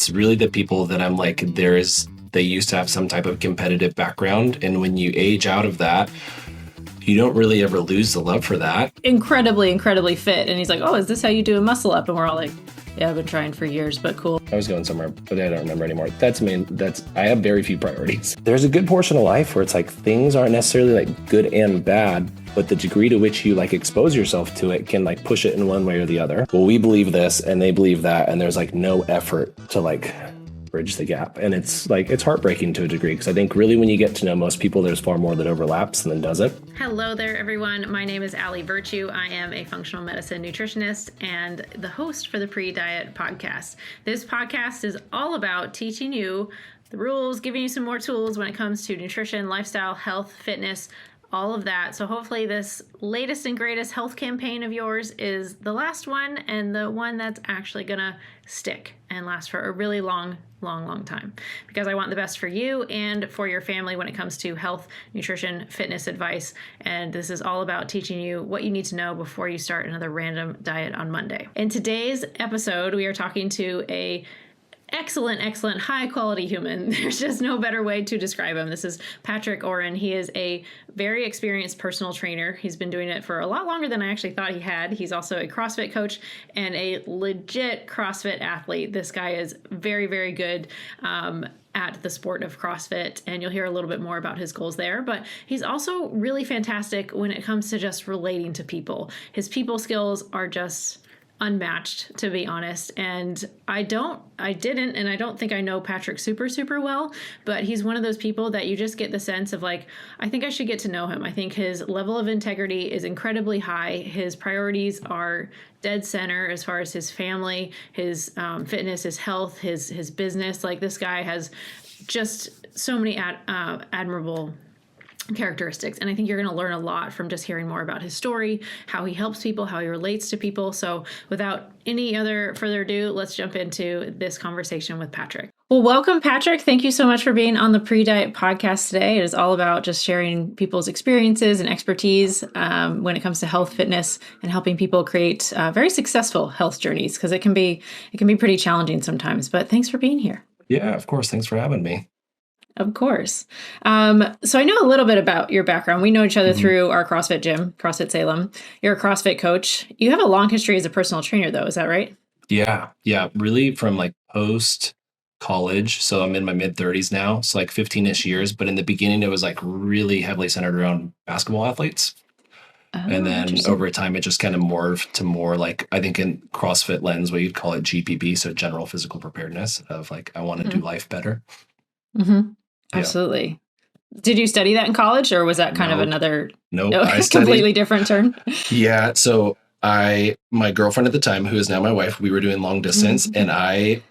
it's really the people that I'm like, they used to have some type of competitive background. And when you age out of that, you don't really ever lose the love for that. Incredibly fit. And he's like, oh, is this how you do a muscle up? And we're all like, yeah, I've been trying for years, but cool. I was going somewhere, but I don't remember anymore. I have very few priorities. There's a good portion of life where it's like things aren't necessarily like good and bad, but the degree to which you like expose yourself to it can like push it in one way or the other. Well, we believe this and they believe that, and there's like no effort to like bridge the gap. And it's like, it's heartbreaking to a degree, because I think really when you get to know most people, there's far more that overlaps than doesn't. Hello there, everyone. My name is Allie Virtue. I am a functional medicine nutritionist and the host for the Pre-Diet podcast. This podcast is all about teaching you the rules, giving you some more tools when it comes to nutrition, lifestyle, health, fitness, all of that. So hopefully this latest and greatest health campaign of yours is the last one, and the one that's actually gonna stick and last for a really long time, because I want the best for you and for your family when it comes to health, nutrition, fitness advice. And this is all about teaching you what you need to know before you start another random diet on Monday. In today's episode, we are talking to a excellent, high quality human. There's just no better way to describe him. This is Patrick Oran. He is a very experienced personal trainer. He's been doing it for a lot longer than I actually thought he had. He's also a CrossFit coach and a legit CrossFit athlete. This guy is very, very good at the sport of CrossFit, and you'll hear a little bit more about his goals there. But he's also really fantastic when it comes to just relating to people. His people skills are just unmatched, to be honest. And I don't think I know Patrick super well, but he's one of those people that you just get the sense of like, I think I should get to know him. I think his level of integrity is incredibly high. His priorities are dead center as far as his family, his fitness, his health, his business. Like, this guy has just so many admirable characteristics. And I think you're going to learn a lot from just hearing more about his story, how he helps people, how he relates to people. So without any further ado, let's jump into this conversation with Patrick. Well, welcome, Patrick. Thank you so much for being on the Pre-Diet podcast today. It is all about just sharing people's experiences and expertise when it comes to health, fitness, and helping people create very successful health journeys, because it can be pretty challenging sometimes. But thanks for being here. Yeah, of course. Thanks for having me. Of course. So I know a little bit about your background. We know each other through our CrossFit gym, CrossFit Salem. You're a CrossFit coach. You have a long history as a personal trainer, though. Is that right? Yeah. Really from like post college. So I'm in my mid 30s now. So like 15-ish years. But in the beginning, it was like really heavily centered around basketball athletes. And then over time, it just kind of morphed to more like, I think in CrossFit lens, what you'd call it GPP. So general physical preparedness of like, I want to do life better. Mm-hmm. Absolutely. Yeah. Did you study that in college, or was that kind of another completely different turn? Yeah. So my girlfriend at the time, who is now my wife, we were doing long distance, and I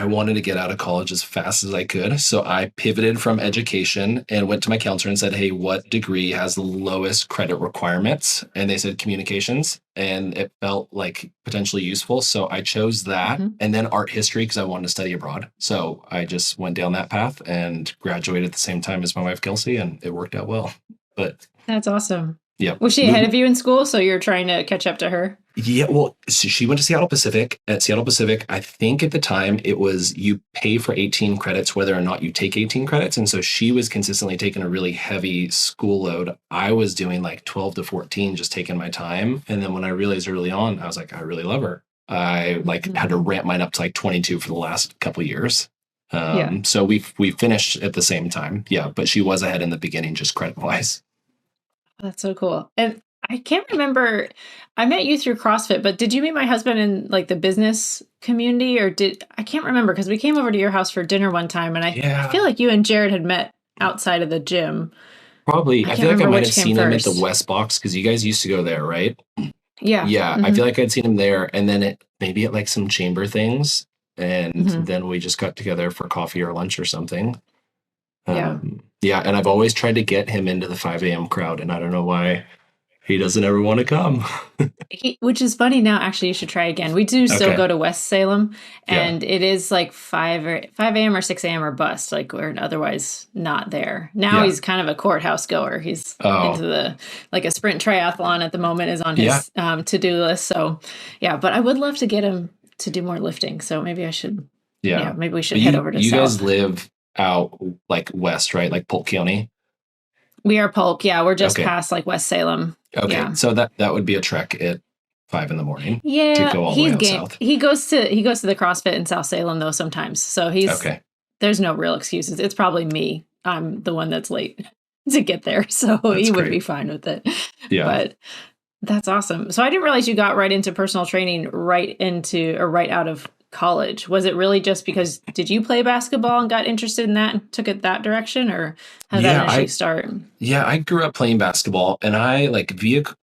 wanted to get out of college as fast as I could. So I pivoted from education and went to my counselor and said, hey, what degree has the lowest credit requirements? And they said communications, and it felt like potentially useful. So I chose that, and then art history, because I wanted to study abroad. So I just went down that path and graduated at the same time as my wife, Kelsey, and it worked out well. But that's awesome. Yeah. Was she ahead of you in school? So you're trying to catch up to her? Yeah. Well, so she went to Seattle Pacific. At Seattle Pacific, I think at the time it was you pay for 18 credits, whether or not you take 18 credits. And so she was consistently taking a really heavy school load. I was doing like 12 to 14, just taking my time. And then when I realized early on, I was like, I really love her. I had to ramp mine up to like 22 for the last couple of years. So we finished at the same time. Yeah. But she was ahead in the beginning, just credit wise. That's so cool. And I can't remember, I met you through CrossFit, but did you meet my husband in like the business community, or I can't remember, because we came over to your house for dinner one time, and I feel like you and Jared had met outside of the gym. Probably. I feel like I might have seen him at the West Box, because you guys used to go there, right? Yeah. Yeah. I feel like I'd seen him there, and then maybe at like some chamber things. And then we just got together for coffee or lunch or something. Yeah. And I've always tried to get him into the 5 a.m. crowd, and I don't know why he doesn't ever want to come. Which is funny now. Actually, you should try again. We do still go to West Salem, and it is like 5 a.m. or 6 a.m. or bust. Like, we're otherwise not there. Now he's kind of a courthouse goer. He's into a sprint triathlon at the moment is on his to-do list. So, yeah, but I would love to get him to do more lifting. So maybe I should Yeah, Yeah. maybe we should But head you over to you guys South. live out like west, right? Like Polk County. We are Polk. Yeah, we're just Okay. past like West Salem. Okay. Yeah. So that would be a trek at 5 in the morning to Yeah, go all the way he's out game. south. He goes to the CrossFit in South Salem though sometimes. So Okay. there's no real excuses. It's probably me. I'm the one that's late to get there. So That's he would great. be fine with it. Yeah. But that's awesome. So I didn't realize you got right into personal training right out of college. Was it really just because did you play basketball and got interested in that and took it that direction, or how did that Yeah, initially start? I grew up playing basketball, and I like vehicle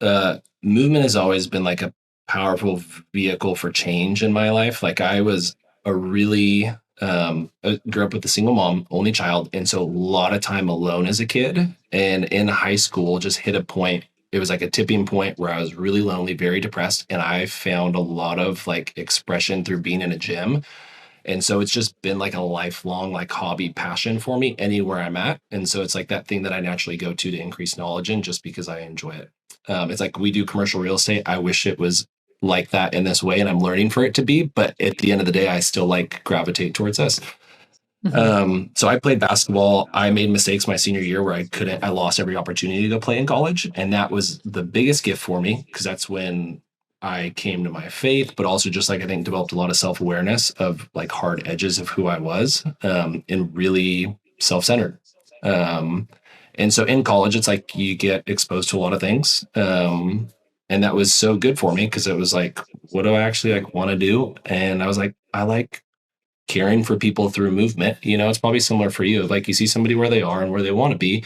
movement has always been like a powerful vehicle for change in my life. Like I was a really grew up with a single mom, only child, and so a lot of time alone as a kid. And in high school, just hit a point. It was like a tipping point where I was really lonely, very depressed, and I found a lot of like expression through being in a gym. And so it's just been like a lifelong like hobby passion for me anywhere I'm at. And so it's like that thing that I naturally go to increase knowledge in just because I enjoy it. It's like we do commercial real estate. I wish it was like that in this way, and I'm learning for it to be. But at the end of the day, I still like gravitate towards this. Mhm. So I played basketball. I made mistakes my senior year where I lost every opportunity to go play in college. And that was the biggest gift for me because that's when I came to my faith, but also just like I think developed a lot of self-awareness of like hard edges of who I was, and really self-centered. Um, and so in college, it's like you get exposed to a lot of things. And that was so good for me because it was like, what do I actually like want to do? And I was like, I like caring for people through movement. It's probably similar for you. Like you see somebody where they are and where they want to be,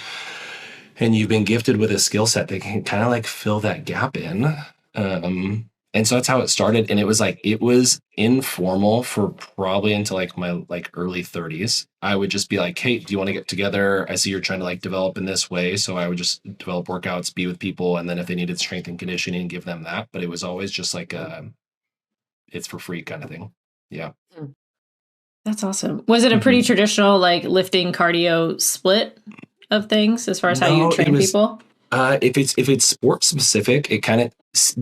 and you've been gifted with a skill set that can kind of like fill that gap in. And so that's how it started. And it was informal for probably until like my like early 30s. I would just be like, hey, do you want to get together? I see you're trying to like develop in this way. So I would just develop workouts, be with people. And then if they needed strength and conditioning, give them that. But it was always just like it's for free kind of thing. Yeah. That's awesome. Was it a pretty Mhm. traditional like lifting cardio split of things as far as how you No, it train was people? if it's sports specific, it kind of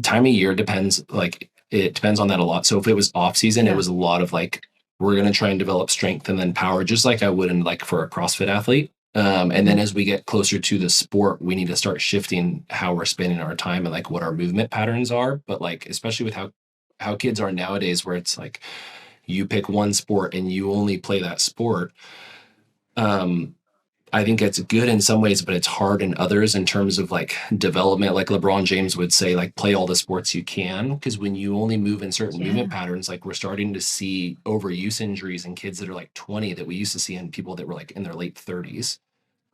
time of year depends. Like it depends on that a lot. So if it was off season, it Yeah. was a lot of like we're gonna try and develop strength and then power, just like I would in like for a CrossFit athlete. And then Mhm. as we get closer to the sport, we need to start shifting how we're spending our time and like what our movement patterns are. But like especially with how kids are nowadays, where it's like you pick one sport and you only play that sport. Um, I think it's good in some ways, but it's hard in others in terms of like development. Like LeBron James would say, like play all the sports you can, because when you only move in certain movement Yeah. patterns, like we're starting to see overuse injuries in kids that are like 20 that we used to see in people that were like in their late 30s.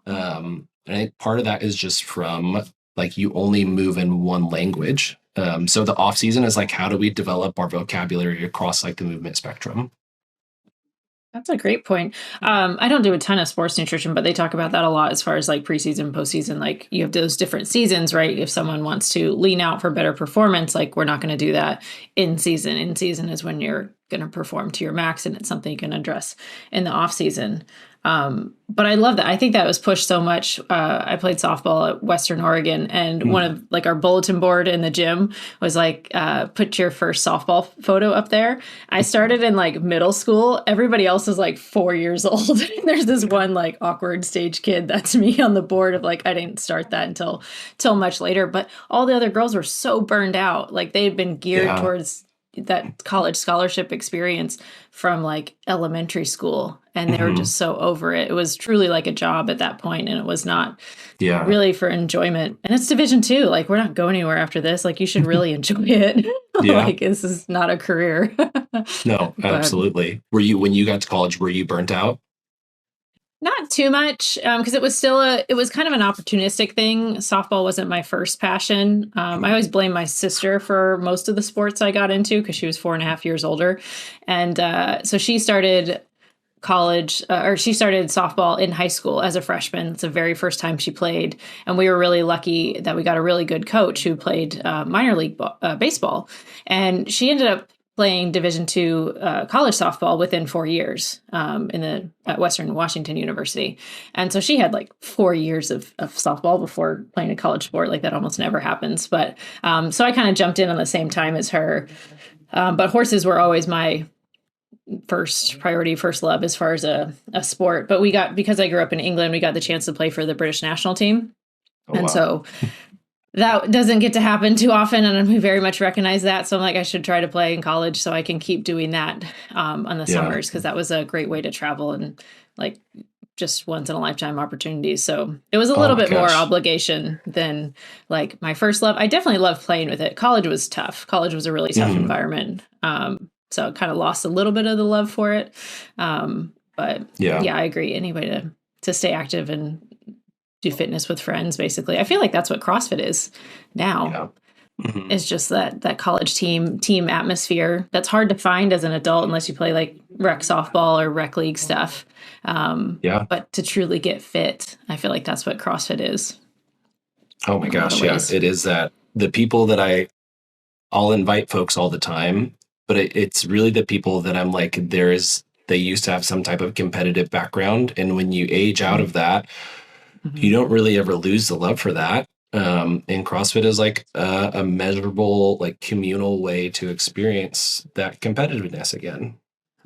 And I think part of that is just from like you only move in one language. So the off season is like how do we develop our vocabulary across like the movement spectrum? That's a great point. I don't do a ton of sports nutrition, but they talk about that a lot as far as like preseason, postseason. Like you have those different seasons, right? If someone wants to lean out for better performance, like we're not going to do that in season. In season is when you're going to perform to your max, and it's something you can address in the off season. But I love that. I think that was pushed so much. I played softball at Western Oregon, and one Mm. of like our bulletin board in the gym was like, put your first softball photo up there. I started in like middle school. Everybody else is like 4 years old. There's this one like awkward stage kid. That's me on the board of like, I didn't start that until much later. But all the other girls were so burned out. Like they had been geared Yeah. towards that college scholarship experience from like elementary school, and they were Mhm. just so over it. It was truly like a job at that point, and it was not Yeah. really for enjoyment. And it's Division 2. Like we're not going anywhere after this. Like you should really enjoy it. Yeah. Like this is not a career. No, But absolutely. Were you when you got to college, were you burnt out? not too much, because it was kind of an opportunistic thing. Softball wasn't my first passion. I always blame my sister for most of the sports I got into because she was 4.5 years older, and so she started or she started softball in high school as a freshman. It's the very first time she played, and we were really lucky that we got a really good coach who played minor league baseball, and she ended up playing Division 2 college softball within 4 years at Western Washington University. And so she had like 4 years of softball before playing a college sport. Like that almost never happens. But so I kind of jumped in on the same time as her. But horses were always first priority, first love as far as a sport. But because I grew up in England, we got the chance to play for the British national team. Oh, And wow. so that doesn't get to happen too often. And we very much recognize that. So I'm like, I should try to play in college so I can keep doing that on the Yeah. summers, because that was a great way to travel and like just once in a lifetime opportunities. So it was a Oh little my bit more gosh. obligation than like my first love. I definitely loved playing with it. College was tough. College was a really tough Mhm. environment. So I kind of lost a little bit of the love for it. But Yeah. yeah, I agree. Any way to stay active and do fitness with friends, basically. I feel like that's what CrossFit is now. Yeah. Mhm. It's just that college team atmosphere that's hard to find as an adult unless you play like rec softball or rec league stuff. Yeah. But to truly get fit, I feel like that's what CrossFit is Oh my in a lot of gosh. Yeah. ways. It is that the people that I'll invite folks all the time, but it's really the people that I'm like, they used to have some type of competitive background. And when you age out of that, you Mhm. don't really ever lose the love for that. And CrossFit is like a measurable, like communal way to experience that competitiveness again.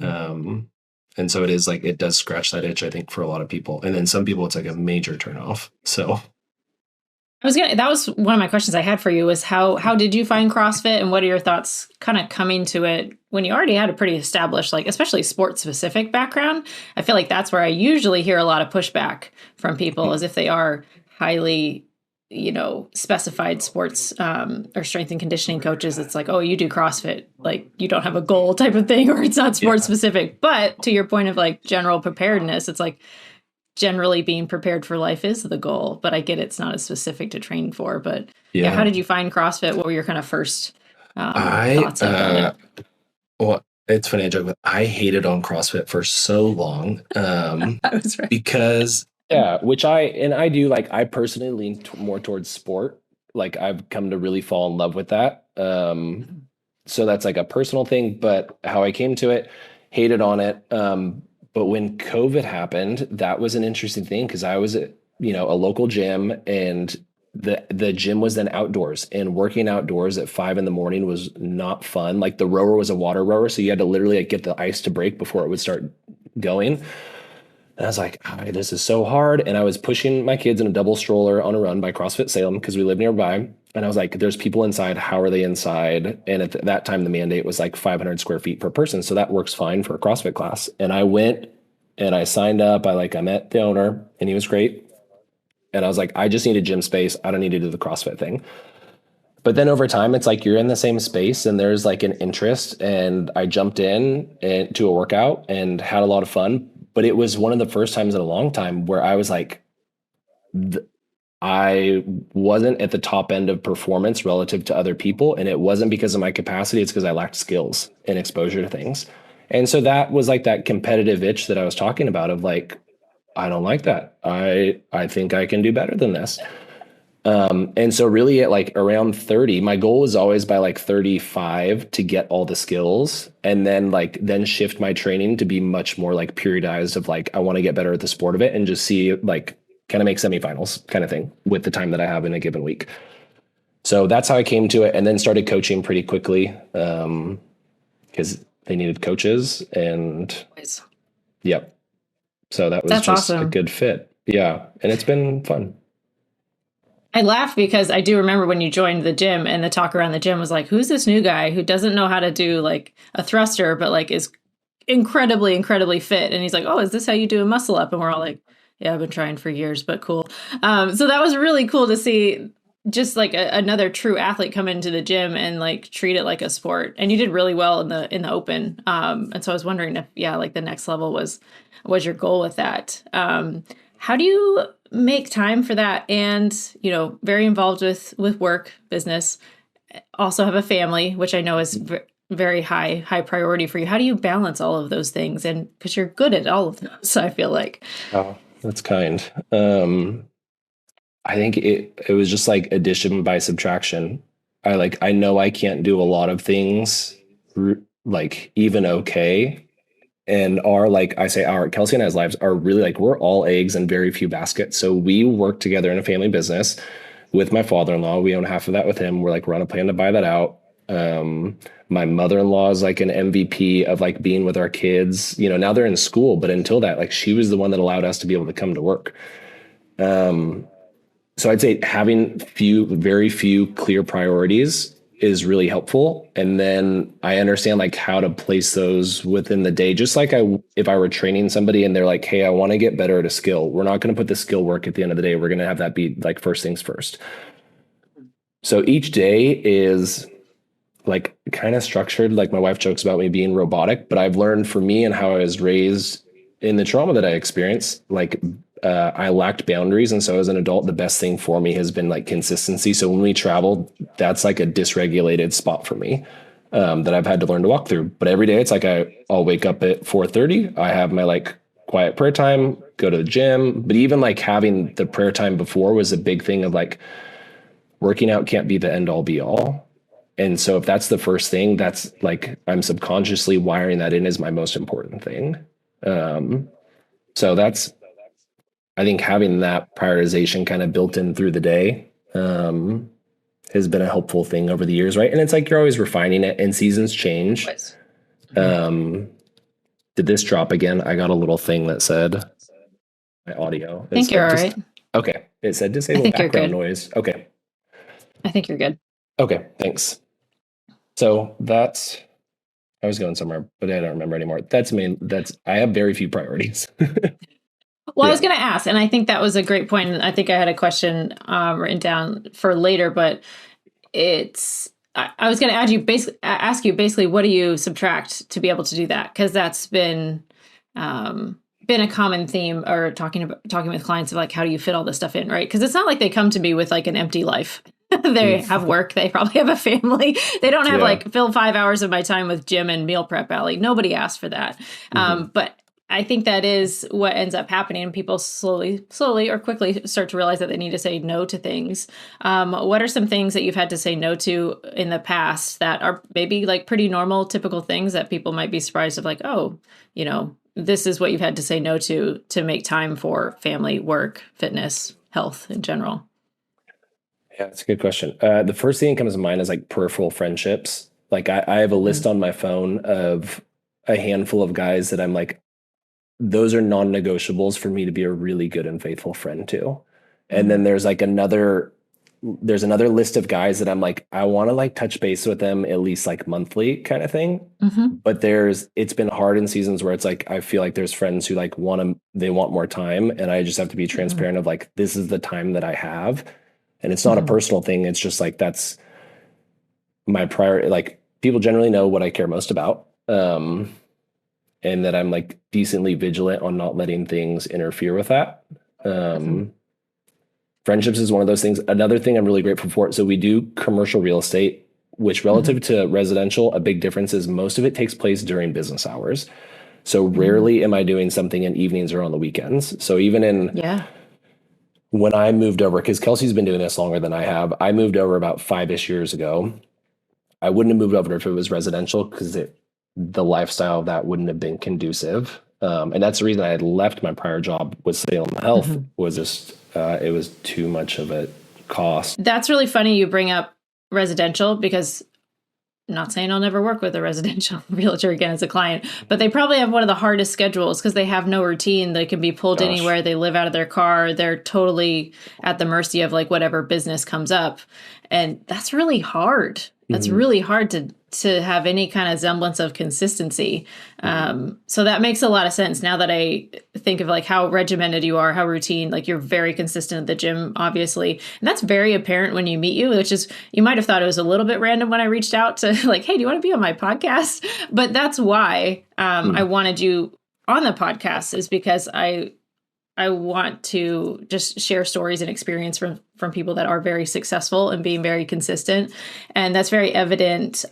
Um, and so it is like, it does scratch that itch, I think, for a lot of people. And then some people, it's like a major turnoff. So, That was one of my questions I had for you, was how did you find CrossFit, and what are your thoughts kind of coming to it when you already had a pretty established, like especially sports specific background? I feel like that's where I usually hear a lot of pushback from people, as if they are highly, specified sports or strength and conditioning coaches. It's like, oh, you do CrossFit, like you don't have a goal type of thing, or it's not sports yeah. specific. But to your point of like general preparedness, it's like generally being prepared for life is the goal, but I get it's not as specific to train for. But yeah, how Yeah. did you find CrossFit? What were your kind of first I, thoughts on it? well, it's funny, I joke, but I hated on CrossFit for so long. I was right. Because yeah, which I do, like, I personally lean more towards sport. Like, I've come to really fall in love with that. So that's like a personal thing, but how I came to it, hated on it. But when COVID happened, that was an interesting thing, because I was at, a local gym, and the gym was then outdoors, and working outdoors at 5 a.m. was not fun. Like, the rower was a water rower, so you had to literally like get the ice to break before it would start going. And I was like, "Ah, this is so hard." And I was pushing my kids in a double stroller on a run by CrossFit Salem, because we live nearby. And I was like, there's people inside. How are they inside? And at that time, the mandate was like 500 square feet per person. So that works fine for a CrossFit class. And I went and I signed up. I met the owner, and he was great. And I was like, I just need a gym space. I don't need to do the CrossFit thing. But then over time, it's like you're in the same space and there's like an interest. And I jumped to a workout and had a lot of fun. But it was one of the first times in a long time where I was like, I wasn't at the top end of performance relative to other people. And it wasn't because of my capacity, it's because I lacked skills and exposure to things. And so that was like that competitive itch that I was talking about, of like, I don't like that. I think I can do better than this. And so really at like around 30, my goal was always by like 35 to get all the skills, and then shift my training to be much more like periodized, of like, I want to get better at the sport of it and just see, like, kind of make semifinals kind of thing with the time that I have in a given week. So that's how I came to it, and then started coaching pretty quickly, because they needed coaches, and yep. So that was That's just a awesome. good fit. Yeah. And it's been fun. I laugh because I do remember when you joined the gym, and the talk around the gym was like, who's this new guy who doesn't know how to do like a thruster, but like is incredibly, incredibly fit? And he's like, oh, is this how you do a muscle up? And we're all like, yeah, I've been trying for years, but cool. So that was really cool to see, just like another true athlete come into the gym and like treat it like a sport. And you did really well in the open. And so I was wondering if, yeah, like the next level was your goal with that. How do you make time for that? And, very involved with work, business, also have a family, which I know is very high priority for you. How do you balance all of those things? And because you're good at all of those, I feel like. Oh, that's kind. I think it was just like addition by subtraction. I know I can't do a lot of things like even okay. And our Kelsey and I's lives are really like, we're all eggs in very few baskets. So we work together in a family business with my father-in-law. We own half of that with him. We're on a plan to buy that out. My mother-in-law is like an MVP of like being with our kids. You know, now they're in school, but until that, like she was the one that allowed us to be able to come to work. So I'd say having very few clear priorities is really helpful. And then I understand like how to place those within the day. Just like if I were training somebody and they're like, hey, I want to get better at a skill, we're not going to put the skill work at the end of the day. We're going to have that be like first things first. So each day is like kind of structured. Like my wife jokes about me being robotic, but I've learned for me and how I was raised in the trauma that I experienced, like I lacked boundaries. And so as an adult, the best thing for me has been like consistency. So when we travel, that's like a dysregulated spot for me that I've had to learn to walk through. But every day it's like I'll wake up at 4:30. I have my like quiet prayer time, go to the gym. But even like having the prayer time before was a big thing of like working out can't be the end all be all. And so if that's the first thing, that's like I'm subconsciously wiring that in as my most important thing. So that's, I think having that prioritization kind of built in through the day has been a helpful thing over the years, right? And it's like you're always refining it and seasons change. Did this drop again? I got a little thing that said my audio. I think you're all right. Okay. It said disable background noise. Okay. I think you're good. Okay. Thanks. So that's, I was going somewhere, but I don't remember anymore. I have very few priorities. Well, I was going to ask, and I think that was a great point. And I think I had a question written down for later, but I was going to ask you basically, what do you subtract to be able to do that? Because that's been a common theme, or talking with clients of like, how do you fit all this stuff in, right? Because it's not like they come to me with like an empty life. They have work. They probably have a family. They don't have like fill 5 hours of my time with gym and meal prep, Allie. Nobody asked for that. But I think that is what ends up happening. People slowly or quickly start to realize that they need to say no to things. What are some things that you've had to say no to in the past that are maybe like pretty normal, typical things that people might be surprised of, like, oh, you know, this is what you've had to say no to make time for family, work, fitness, health in general? Yeah, that's a good question. The first thing that comes to mind is like peripheral friendships. Like I have a list on my phone of a handful of guys that I'm like, those are non-negotiables for me to be a really good and faithful friend to. And then there's another list of guys that I'm like, I want to like touch base with them at least like monthly kind of thing. But it's been hard in seasons where it's like, I feel like there's friends who like they want more time. And I just have to be transparent of like, this is the time that I have. And it's not a personal thing. It's just like, that's my priority. Like people generally know what I care most about. And that I'm like decently vigilant on not letting things interfere with that. Friendships is one of those things. Another thing I'm really grateful for. So we do commercial real estate, which relative to residential, a big difference is most of it takes place during business hours. So rarely am I doing something in evenings or on the weekends. So even when I moved over, because Kelsey's been doing this longer than I have, I moved over about 5-ish years ago. I wouldn't have moved over if it was residential because the lifestyle of that wouldn't have been conducive. And that's the reason I had left my prior job with Salem Health was just, it was too much of a cost. That's really funny you bring up residential, because I'm not saying I'll never work with a residential realtor again as a client, but they probably have one of the hardest schedules because they have no routine. They can be pulled anywhere. They live out of their car. They're totally at the mercy of like whatever business comes up. And that's really hard. That's really hard to have any kind of semblance of consistency. So that makes a lot of sense now that I think of like how regimented you are, how routine, like you're very consistent at the gym, obviously. And that's very apparent when you meet you, which is, you might've thought it was a little bit random when I reached out to like, hey, do you want to be on my podcast? But that's why I wanted you on the podcast, is because I want to just share stories and experience from people that are very successful and being very consistent. And that's very evident,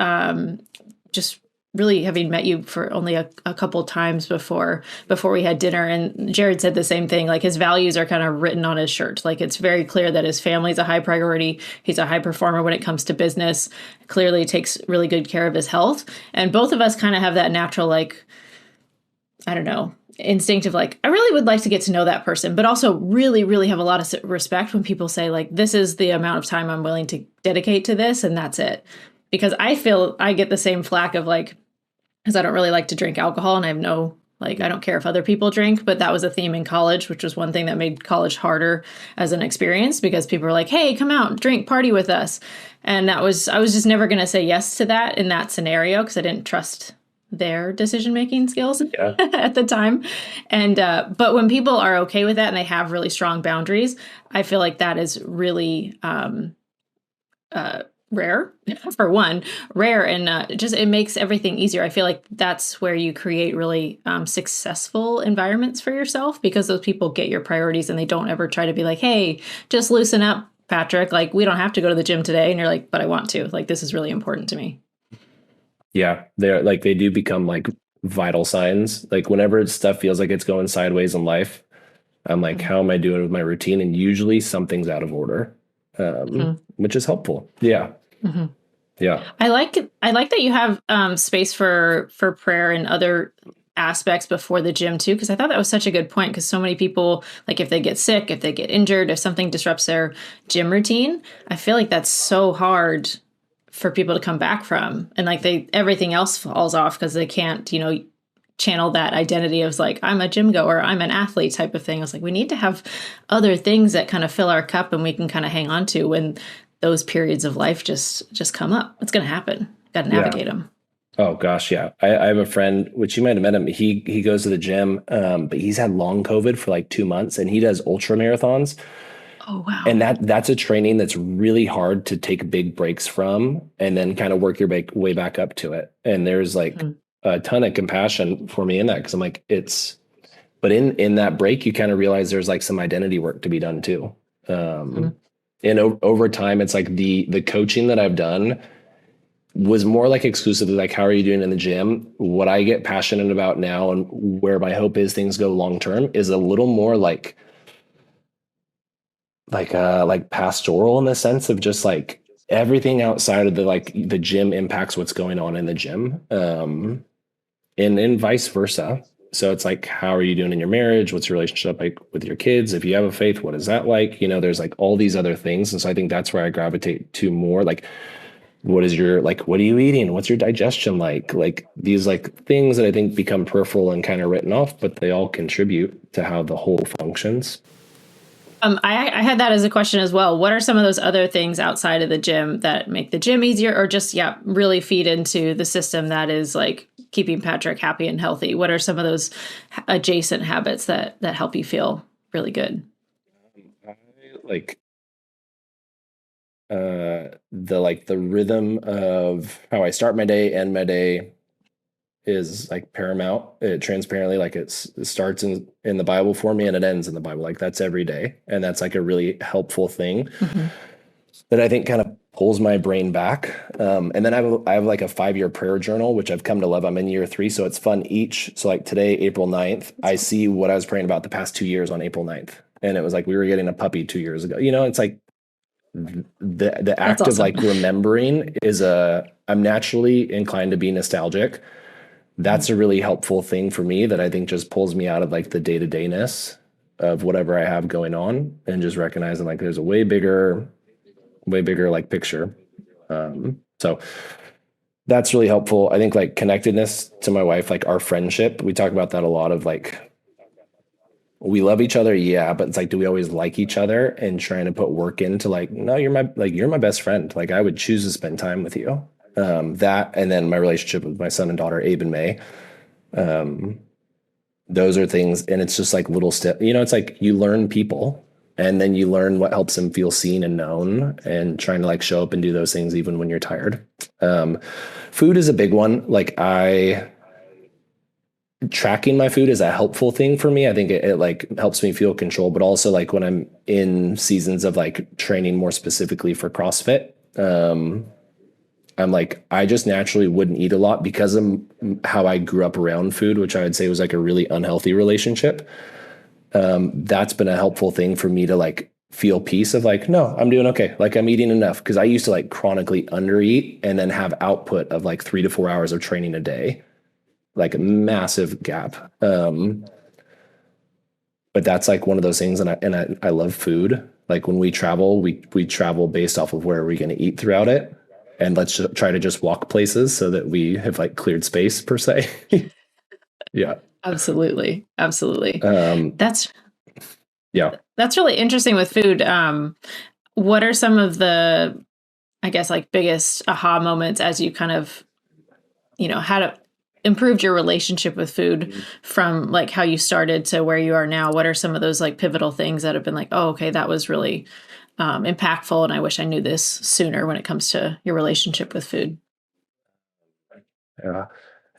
just really having met you for only a couple times before we had dinner. And Jared said the same thing, like his values are kind of written on his shirt. Like it's very clear that his family's a high priority. He's a high performer when it comes to business, clearly takes really good care of his health. And both of us kind of have that natural, like, I don't know, instinctive, like, I really would like to get to know that person, but also really, really have a lot of respect when people say like, this is the amount of time I'm willing to dedicate to this. And that's it. because I feel I get the same flack of like, because I don't really like to drink alcohol and I have no, like, I don't care if other people drink, but that was a theme in college, which was one thing that made college harder as an experience because people were like, hey, come out, drink, party with us. And I was just never going to say yes to that in that scenario because I didn't trust their decision-making skills at the time. And, but when people are okay with that and they have really strong boundaries, I feel like that is really, rare for one, rare, and just it makes everything easier. I feel like that's where you create really successful environments for yourself because those people get your priorities and they don't ever try to be like, hey, just loosen up, Patrick. Like, we don't have to go to the gym today. And you're like, but I want to. Like, this is really important to me. Yeah, they're like they do become like vital signs. Like whenever stuff feels like it's going sideways in life, I'm like, how am I doing with my routine? And usually something's out of order, which is helpful. Yeah. Mm-hmm. Yeah. I like that you have space for prayer and other aspects before the gym too, because I thought that was such a good point. Because so many people, like if they get sick, if they get injured, if something disrupts their gym routine, I feel like that's so hard for people to come back from, and like everything else falls off because they can't, channel that identity of like, I'm a gym goer, I'm an athlete type of thing. I was like, we need to have other things that kind of fill our cup and we can kind of hang on to when those periods of life just come up. It's going to happen. Got to navigate them. Oh gosh. Yeah. I have a friend, which you might've met him. He goes to the gym, but he's had long COVID for like 2 months and he does ultra marathons. Oh, wow. And that's a training that's really hard to take big breaks from and then kind of work your way back up to it. And there's like a ton of compassion for me in that. Cause I'm like, but in that break, you kind of realize there's like some identity work to be done too. And over time, it's like the coaching that I've done was more like exclusively like, how are you doing in the gym? What I get passionate about now and where my hope is things go long term is a little more like pastoral in the sense of just like everything outside of the gym impacts what's going on in the gym, and vice versa. So it's like, how are you doing in your marriage? What's your relationship like with your kids? If you have a faith, what is that like? There's like all these other things. And so I think that's where I gravitate to more like, what are you eating? What's your digestion like? Like these like things that I think become peripheral and kind of written off, but they all contribute to how the whole functions. I had that as a question as well. What are some of those other things outside of the gym that make the gym easier or just, really feed into the system that is like keeping Patrick happy and healthy? What are some of those adjacent habits that help you feel really good? I like the rhythm of how I start my day, end my day is like paramount. It transparently, like it starts in the Bible for me and it ends in the Bible. Like that's every day. And that's like a really helpful thing that I think kind of pulls my brain back. And then I have like a 5-year prayer journal, which I've come to love. I'm in year 3. So it's fun each. So like today, April 9th, I see what I was praying about the past 2 years on April 9th. And it was like, we were getting a puppy 2 years ago, it's like the act of like remembering I'm naturally inclined to be nostalgic. That's a really helpful thing for me that I think just pulls me out of like the day-to-dayness of whatever I have going on and just recognizing like there's a way bigger like picture. So that's really helpful. I think like connectedness to my wife, like our friendship, we talk about that a lot of like, we love each other. Yeah. But it's like, do we always like each other and trying to put work into like, no, you're my best friend. Like I would choose to spend time with you. That, and then my relationship with my son and daughter, Abe and May, those are things. And it's just like little steps, it's like you learn people and then you learn what helps them feel seen and known and trying to like show up and do those things even when you're tired. Food is a big one. Like tracking my food is a helpful thing for me. I think it like helps me feel control, but also like when I'm in seasons of like training more specifically for CrossFit, I'm like, I just naturally wouldn't eat a lot because of how I grew up around food, which I would say was like a really unhealthy relationship. That's been a helpful thing for me to like feel peace of like, no, I'm doing okay. Like I'm eating enough. Cause I used to like chronically undereat and then have output of like 3 to 4 hours of training a day, like a massive gap. But that's like one of those things. And I love food. Like when we travel, we travel based off of where we're going to eat throughout it. and let's try to just walk places so that we have like cleared space per se. Yeah. Absolutely. Absolutely. Um, That's yeah. that's really interesting with food. What are some of the, I guess, like biggest aha moments as you kind of, had improved your relationship with food from like how you started to where you are now? What are some of those like pivotal things that have been like, oh, okay, that was really impactful, and I wish I knew this sooner when it comes to your relationship with food? Yeah.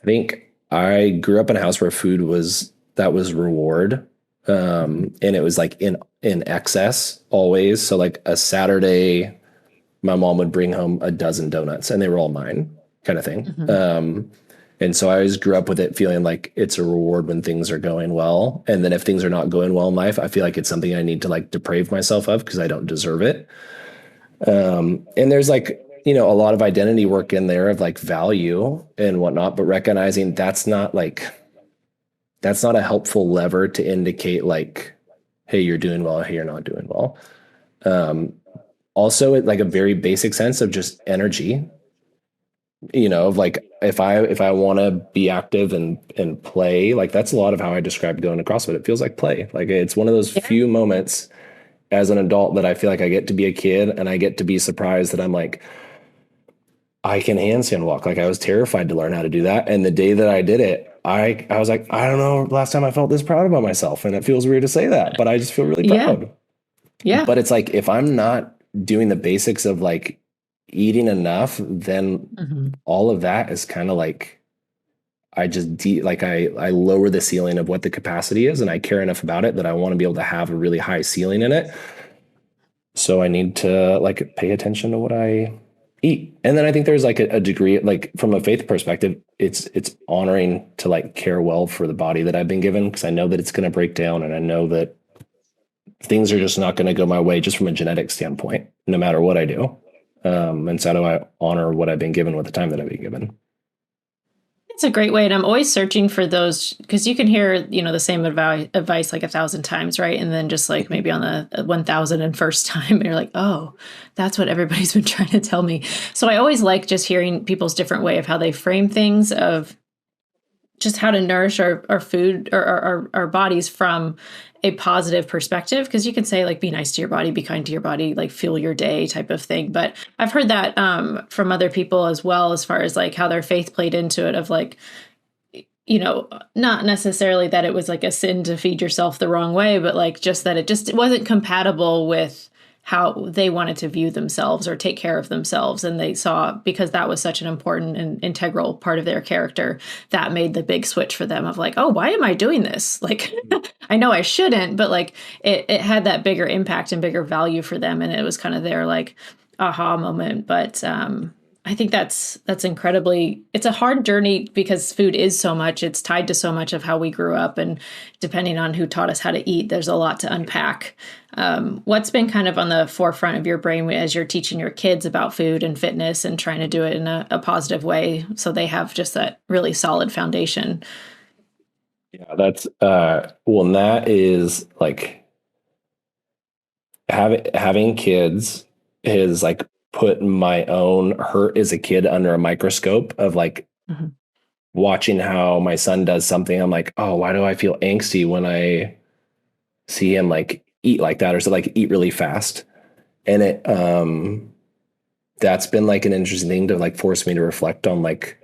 I think I grew up in a house where food was reward. And it was like in excess always. So like a Saturday, my mom would bring home a dozen donuts and they were all mine, kind of thing. Mm-hmm. And so I always grew up with it feeling like it's a reward when things are going well. And then if things are not going well in life, I feel like it's something I need to like deprave myself of because I don't deserve it. And there's like, a lot of identity work in there of like value and whatnot, but recognizing that's not a helpful lever to indicate like, hey, you're doing well, hey, you're not doing well. Also, like a very basic sense of just energy, of like if I want to be active and play, like that's a lot of how I describe going to CrossFit. It feels like play. Like it's one of those few moments as an adult that I feel like I get to be a kid and I get to be surprised that I'm like, I can handstand walk. Like I was terrified to learn how to do that. And the day that I did it, I was like, I don't know, last time I felt this proud about myself. And it feels weird to say that, but I just feel really proud. Yeah. But it's like, if I'm not doing the basics of like eating enough, then all of that is kind of like, I just I lower the ceiling of what the capacity is, and I care enough about it that I want to be able to have a really high ceiling in it. So I need to like pay attention to what I eat. And then I think there's like a degree, like from a faith perspective, it's honoring to like care well for the body that I've been given, because I know that it's going to break down, and I know that things are just not going to go my way just from a genetic standpoint, no matter what I do. And so how do I honor what I've been given with the time that I've been given? It's a great way. And I'm always searching for those, because you can hear, the same advice like 1,000 times, right? And then just like maybe on the 1,001st time, you're like, oh, that's what everybody's been trying to tell me. So I always like just hearing people's different way of how they frame things, of just how to nourish our food or our bodies from a positive perspective. Because you can say like, be nice to your body, be kind to your body, like fuel your day type of thing. But I've heard that from other people as well, as far as like how their faith played into it, of like, not necessarily that it was like a sin to feed yourself the wrong way, but like just that it wasn't compatible with how they wanted to view themselves or take care of themselves. And they saw, because that was such an important and integral part of their character, that made the big switch for them of like, oh, why am I doing this? Like, I know I shouldn't, but like it had that bigger impact and bigger value for them. And it was kind of their like aha moment. But I think that's incredibly, it's a hard journey, because food is so much, it's tied to so much of how we grew up, and depending on who taught us how to eat, there's a lot to unpack. What's been kind of on the forefront of your brain as you're teaching your kids about food and fitness and trying to do it in a positive way, so they have just that really solid foundation? Yeah, that's well, and that is like having kids is like put my own hurt as a kid under a microscope of like watching how my son does something. I'm like, oh, why do I feel angsty when I see him like eat like that, or so like eat really fast? And it that's been like an interesting thing to like force me to reflect on like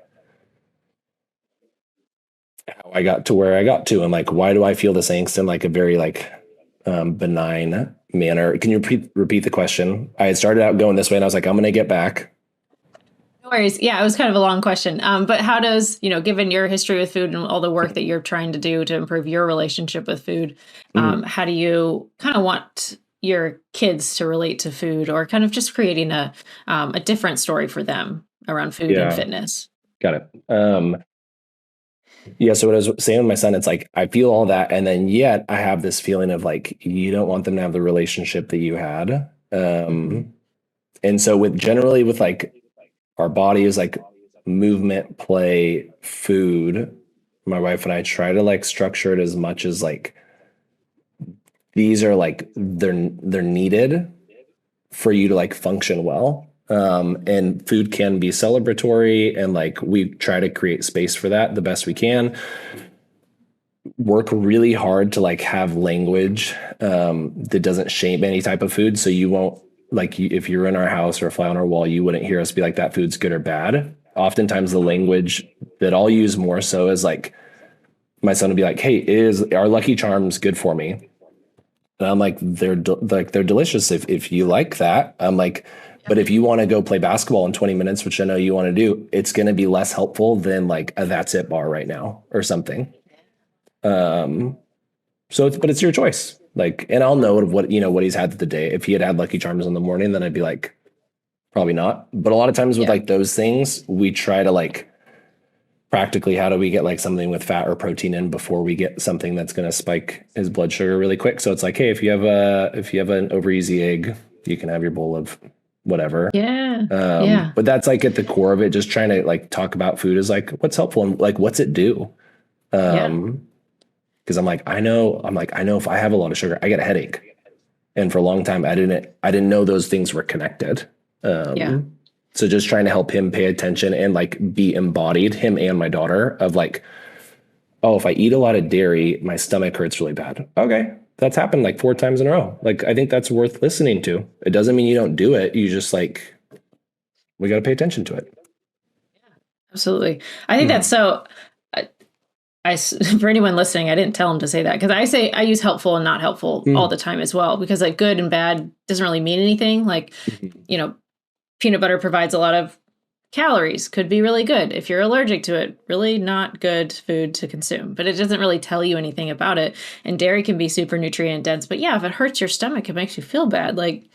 how I got to where I got to, and like why do I feel this angst in like a very like benign manner. Can you repeat the question? I had started out going this way, and I was like, I'm going to get back. No worries. Yeah, it was kind of a long question. But how does, given your history with food and all the work that you're trying to do to improve your relationship with food, how do you kind of want your kids to relate to food, or kind of just creating a different story for them around food and fitness? Got it. Yeah. So what I was saying with my son, it's like, I feel all that. And then yet I have this feeling of like, you don't want them to have the relationship that you had. And so generally with like our body is like movement, play, food, my wife and I try to like structure it as much as like, these are like, they're needed for you to like function well. And food can be celebratory, and like we try to create space for that the best we can. Work really hard to like have language that doesn't shame any type of food. So you won't like if you're in our house or a fly on our wall, you wouldn't hear us be like that food's good or bad. Oftentimes the language that I'll use more so is like my son would be like, "Hey, is our Lucky Charms good for me?" And I'm like, they're delicious if you like that. I'm like, but if you want to go play basketball in 20 minutes, which I know you want to do, it's going to be less helpful than like a that's it bar right now or something. But it's your choice. Like, and I'll know what he's had the day. If he had Lucky Charms in the morning, then I'd be like, probably not. But a lot of times with like those things, we try to like practically, how do we get like something with fat or protein in before we get something that's going to spike his blood sugar really quick. So it's like, hey, if you have an over easy egg, you can have your bowl of whatever. Yeah. But that's like at the core of it, just trying to like talk about food is like, what's helpful and like, what's it do? Because I know if I have a lot of sugar, I get a headache. And for a long time, I didn't know those things were connected. So just trying to help him pay attention and like be embodied, him and my daughter, of like, oh, if I eat a lot of dairy, my stomach hurts really bad. Okay. That's happened like 4 times in a row. Like, I think that's worth listening to. It doesn't mean you don't do it. You just like, we got to pay attention to it. Absolutely. I think that's so. For anyone listening, I didn't tell him to say that because I use helpful and not helpful all the time as well, because like good and bad doesn't really mean anything. Like, peanut butter provides a lot of calories, could be really good. If you're allergic to it, really not good food to consume, but it doesn't really tell you anything about it. And dairy can be super nutrient dense, but yeah, if it hurts your stomach, it makes you feel bad. Like,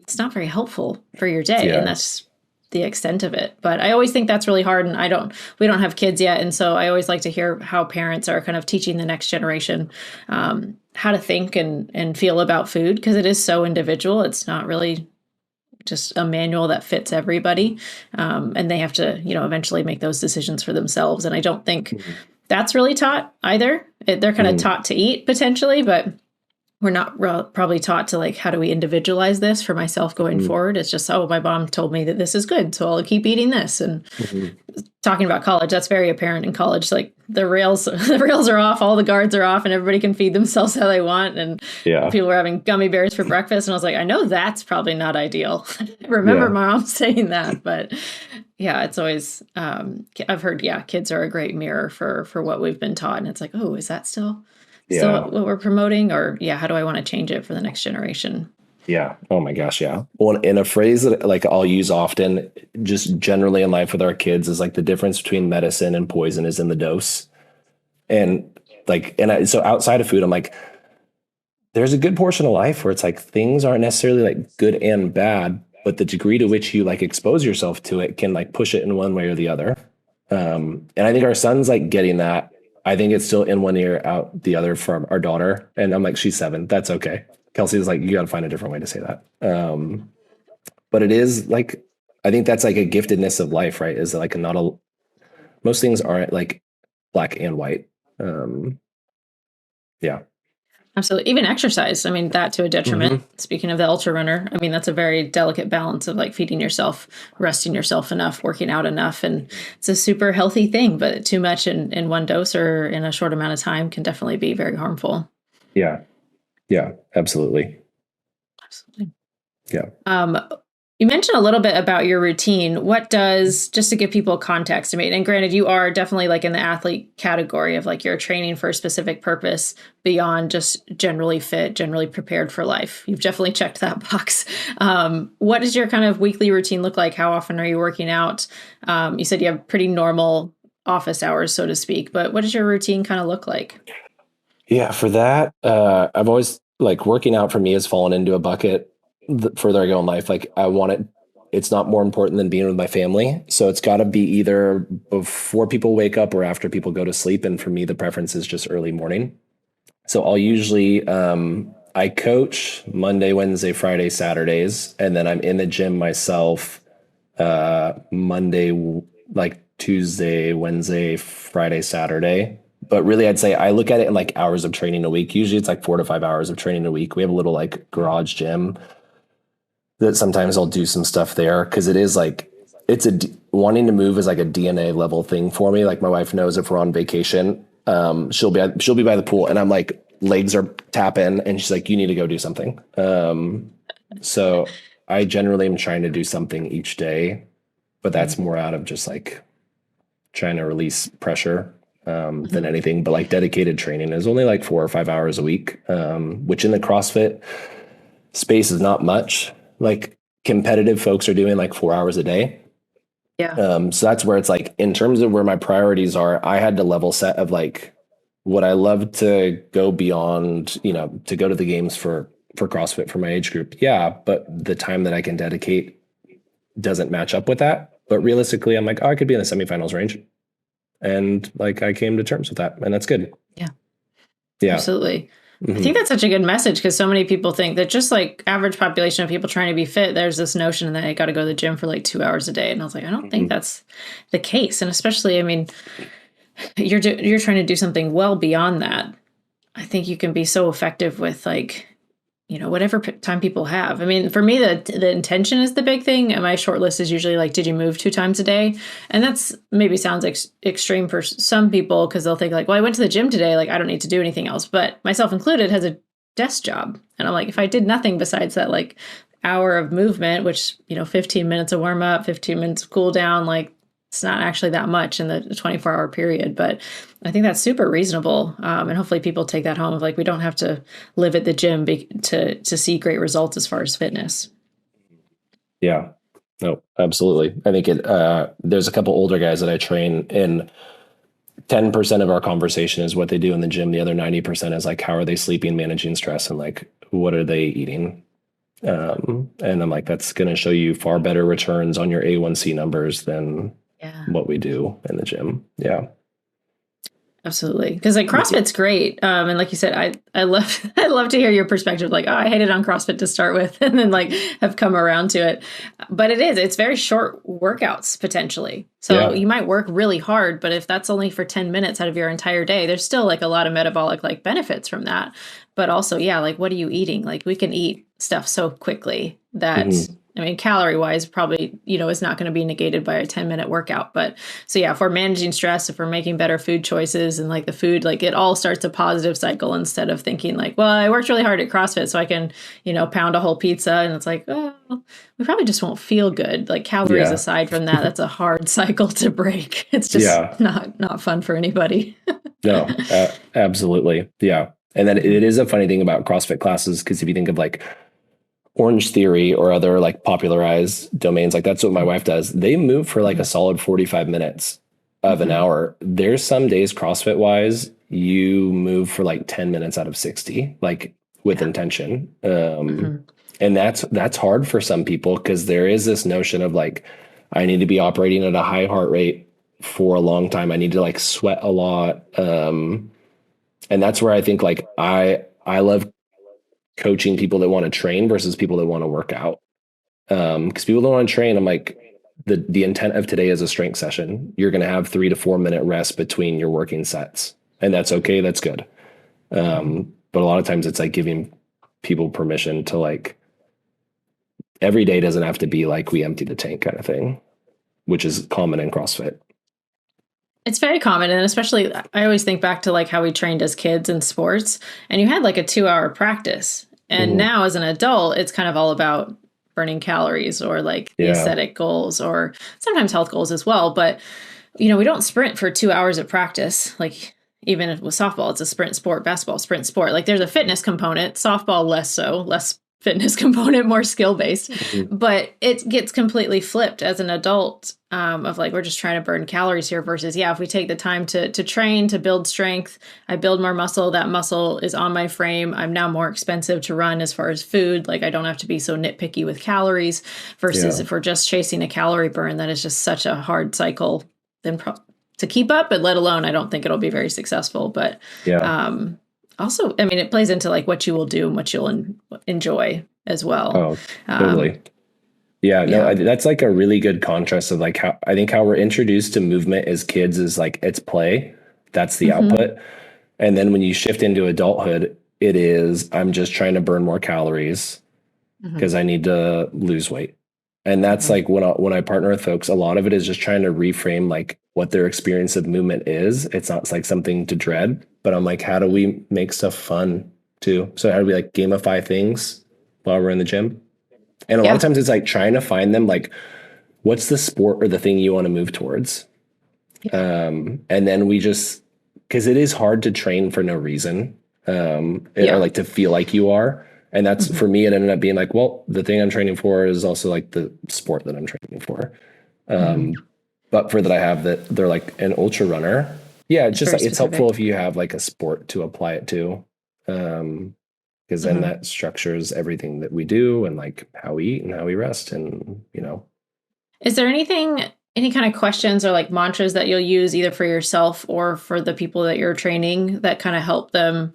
it's not very helpful for your day. And that's the extent of it. But I always think that's really hard. And we don't have kids yet. And so I always like to hear how parents are kind of teaching the next generation how to think and feel about food, because it is so individual. It's not really just a manual that fits everybody. And they have to, eventually make those decisions for themselves. And I don't think that's really taught either. They're kind of taught to eat potentially, but we're not probably taught to like, how do we individualize this for myself going forward? It's just, oh, my mom told me that this is good, so I'll keep eating this. And talking about college, that's very apparent in college. Like the rails are off, all the guards are off, and everybody can feed themselves how they want. And people were having gummy bears for breakfast. And I was like, I know that's probably not ideal. I remember my mom saying that, but yeah, it's always, I've heard, kids are a great mirror for what we've been taught. And it's like, oh, is that still what we're promoting? Or how do I want to change it for the next generation? Yeah. Oh my gosh. Yeah. Well, and a phrase that like I'll use often, just generally in life with our kids, is like the difference between medicine and poison is in the dose. And like, so outside of food, I'm like, there's a good portion of life where it's like things aren't necessarily like good and bad, but the degree to which you like expose yourself to it can like push it in one way or the other. And I think our son's like getting that. I think it's still in one ear, out the other from our daughter. And I'm like, she's 7. That's okay. Kelsey was like, you got to find a different way to say that. But it is like, I think that's like a giftedness of life, right? Is like most things aren't like black and white. Absolutely. Even exercise. I mean, that to a detriment. Speaking of the ultra runner, I mean, that's a very delicate balance of like feeding yourself, resting yourself enough, working out enough. And it's a super healthy thing, but too much in one dose or in a short amount of time can definitely be very harmful. Yeah. Yeah, absolutely. Absolutely. Yeah. You mentioned a little bit about your routine. What does, just to give people context, I mean, and granted, you are definitely like in the athlete category of like you're training for a specific purpose beyond just generally fit, generally prepared for life. You've definitely checked that box. What does your kind of weekly routine look like? How often are you working out? You said you have pretty normal office hours, so to speak, but what does your routine kind of look like? Yeah, for that, I've always like working out for me has fallen into a bucket the further I go in life. Like it's not more important than being with my family. So it's got to be either before people wake up or after people go to sleep. And for me, the preference is just early morning. So I'll usually, I coach Monday, Wednesday, Friday, Saturdays, and then I'm in the gym myself, Monday, like Tuesday, Wednesday, Friday, Saturday. But really, I'd say I look at it in like hours of training a week. Usually it's like 4 to 5 hours of training a week. We have a little like garage gym. that sometimes I'll do some stuff there because it is like wanting to move is like a DNA level thing for me. Like my wife knows if we're on vacation, she'll be by the pool and I'm like legs are tapping and she's like, you need to go do something. So I generally am trying to do something each day, but that's more out of just like trying to release pressure than anything. But like dedicated training is only like 4 or 5 hours a week, which in the CrossFit space is not much. Like competitive folks are doing like 4 hours a day. Yeah. So that's where it's like, in terms of where my priorities are, I had to level set of like, would I love to go beyond, to go to the games for CrossFit for my age group? Yeah. But the time that I can dedicate doesn't match up with that. But realistically, I'm like, oh, I could be in the semifinals range. And like, I came to terms with that and that's good. Yeah. Yeah. Absolutely. I think that's such a good message because so many people think that just like average population of people trying to be fit, there's this notion that I got to go to the gym for like 2 hours a day. And I was like, I don't think that's the case. And especially, I mean, you're trying to do something well beyond that. I think you can be so effective with like, whatever time people have. I mean, for me, the intention is the big thing. And my short list is usually like, did you move 2 times a day? And that's maybe sounds extreme for some people because they'll think like, well, I went to the gym today. Like, I don't need to do anything else. But myself included has a desk job. And I'm like, if I did nothing besides that, like hour of movement, which, 15 minutes of warm up, 15 minutes of cool down, like it's not actually that much in the 24-hour period, but I think that's super reasonable. And hopefully people take that home of like, we don't have to live at the gym to see great results as far as fitness. Yeah, no, absolutely. I think there's a couple older guys that I train and 10% of our conversation is what they do in the gym. The other 90% is like, how are they sleeping, managing stress, and like, what are they eating? And I'm like, that's going to show you far better returns on your A1C numbers than what we do in the gym. Yeah. Absolutely. Because like CrossFit's great. And like you said, I love to hear your perspective. Like, oh, I hated on CrossFit to start with and then like have come around to it. But it's very short workouts potentially. So you might work really hard, but if that's only for 10 minutes out of your entire day, there's still like a lot of metabolic like benefits from that. But also, like, what are you eating? Like we can eat stuff so quickly that I mean, calorie wise, probably, is not going to be negated by a 10-minute workout. But so, if we're managing stress, if we're making better food choices and like the food, like it all starts a positive cycle instead of thinking like, well, I worked really hard at CrossFit so I can, pound a whole pizza. And it's like, oh, we probably just won't feel good. Like calories aside from that, that's a hard cycle to break. It's just not fun for anybody. No, absolutely. Yeah. And then it is a funny thing about CrossFit classes, because if you think of like Orange Theory or other like popularized domains, like that's what my wife does. They move for like a solid 45 minutes of an hour. There's some days CrossFit wise, you move for like 10 minutes out of 60, like with intention. And that's hard for some people because there is this notion of like, I need to be operating at a high heart rate for a long time. I need to like sweat a lot. And that's where I think like I love coaching people that want to train versus people that want to work out. Because people don't want to train. I'm like, the intent of today is a strength session. You're going to have 3 to 4 minute rest between your working sets. And that's okay. That's good. But a lot of times it's like giving people permission to like, every day doesn't have to be like we empty the tank kind of thing, which is common in CrossFit. It's very common. And especially, I always think back to like how we trained as kids in sports and you had like a 2-hour practice. And now as an adult, it's kind of all about burning calories or like the aesthetic goals or sometimes health goals as well. But, we don't sprint for 2 hours of practice. Like even with softball, it's a sprint sport, basketball, sprint sport. Like there's a fitness component, softball less so, less fitness component, more skill based, but it gets completely flipped as an adult of like, we're just trying to burn calories here versus, if we take the time to train, to build strength, I build more muscle, that muscle is on my frame. I'm now more expensive to run as far as food. Like I don't have to be so nitpicky with calories versus if we're just chasing a calorie burn, that is just such a hard cycle then to keep up, but let alone, I don't think it'll be very successful, but also, I mean, it plays into like what you will do and what you'll enjoy as well. Oh, totally. That's like a really good contrast of like how I think how we're introduced to movement as kids is like it's play. That's the output. And then when you shift into adulthood, it is I'm just trying to burn more calories. Hmm. because I need to lose weight. And that's Hmm. like when I partner with folks, a lot of it is just trying to reframe like what their experience of movement is. It's not like something to dread, but I'm like, how do we make stuff fun too? So how do we like gamify things while we're in the gym? And a lot of Yeah. times it's like trying to find them like, what's the sport or the thing you want to move towards? Yeah. And then we just, because it is hard to train for no reason, or Yeah. like to feel like you are. And that's Hmm. for me, it ended up being like, well, the thing I'm training for is also like the sport that I'm training for. Hmm. But for that, I have that they're like an ultra runner. Yeah, it's It's just very like it's helpful specific. if you have like a sport to apply it to. Because then Hmm. that structures everything that we do and like how we eat and how we rest and Is there any kind of questions or like mantras that you'll use either for yourself or for the people that you're training that kind of help them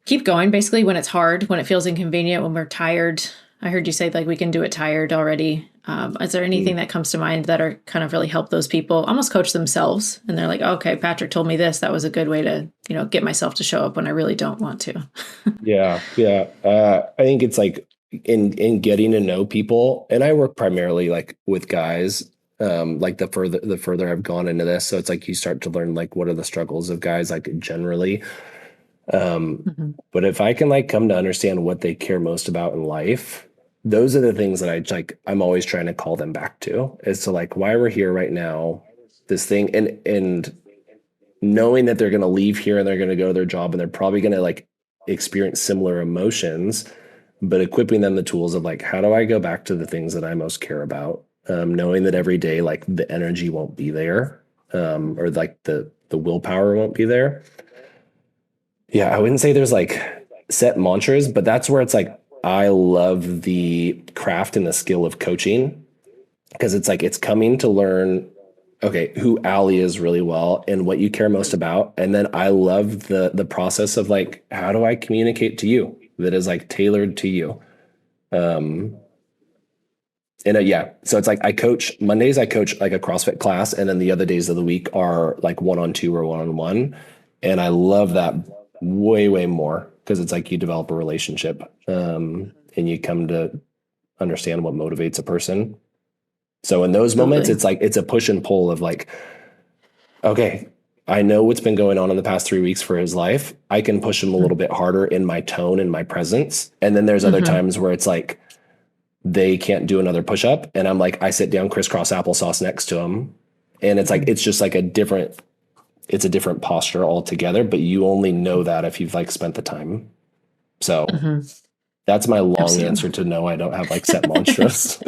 keep going basically when it's hard, when it feels inconvenient, when we're tired? I heard you say like we can do it tired already. Is there anything that comes to mind that are kind of really help those people almost coach themselves and they're like, okay, Patrick told me this. That was a good way to, get myself to show up when I really don't want to. Yeah, yeah. I think it's like in getting to know people, and I work primarily like with guys. Like the further I've gone into this, so it's like you start to learn like what are the struggles of guys like generally. Um, Hmm. but if I can like come to understand what they care most about in life, those are the things that I'm always trying to call them back to, as to like why we're here right now, this thing, and knowing that they're going to leave here and they're going to go to their job and they're probably going to like experience similar emotions, but equipping them the tools of like, how do I go back to the things that I most care about? Knowing that every day, like the energy won't be there, or like the willpower won't be there. Yeah, I wouldn't say there's like set mantras, but that's where it's like I love the craft and the skill of coaching because it's like it's coming to learn okay who Allie is really well and what you care most about, and then I love the process of like how do I communicate to you that is like tailored to you. um yeah, so it's like I coach Mondays, I coach like a CrossFit class, and then the other days of the week are like one-on-two or one-on-one, and I love that way more because it's like you develop a relationship, and you come to understand what motivates a person. So in those moments, Absolutely. it's like it's a push and pull of like, okay, I know what's been going on in the past 3 weeks for his life. I can push him a little bit harder in my tone and my presence. And then there's other Hmm. times where it's like they can't do another push up. And I'm like, I sit down crisscross applesauce next to him. And it's like, Hmm. it's just like it's a different posture altogether, but you only know that if you've like spent the time. So Hmm. that's my long Absolutely. answer to no, I don't have like set mantras.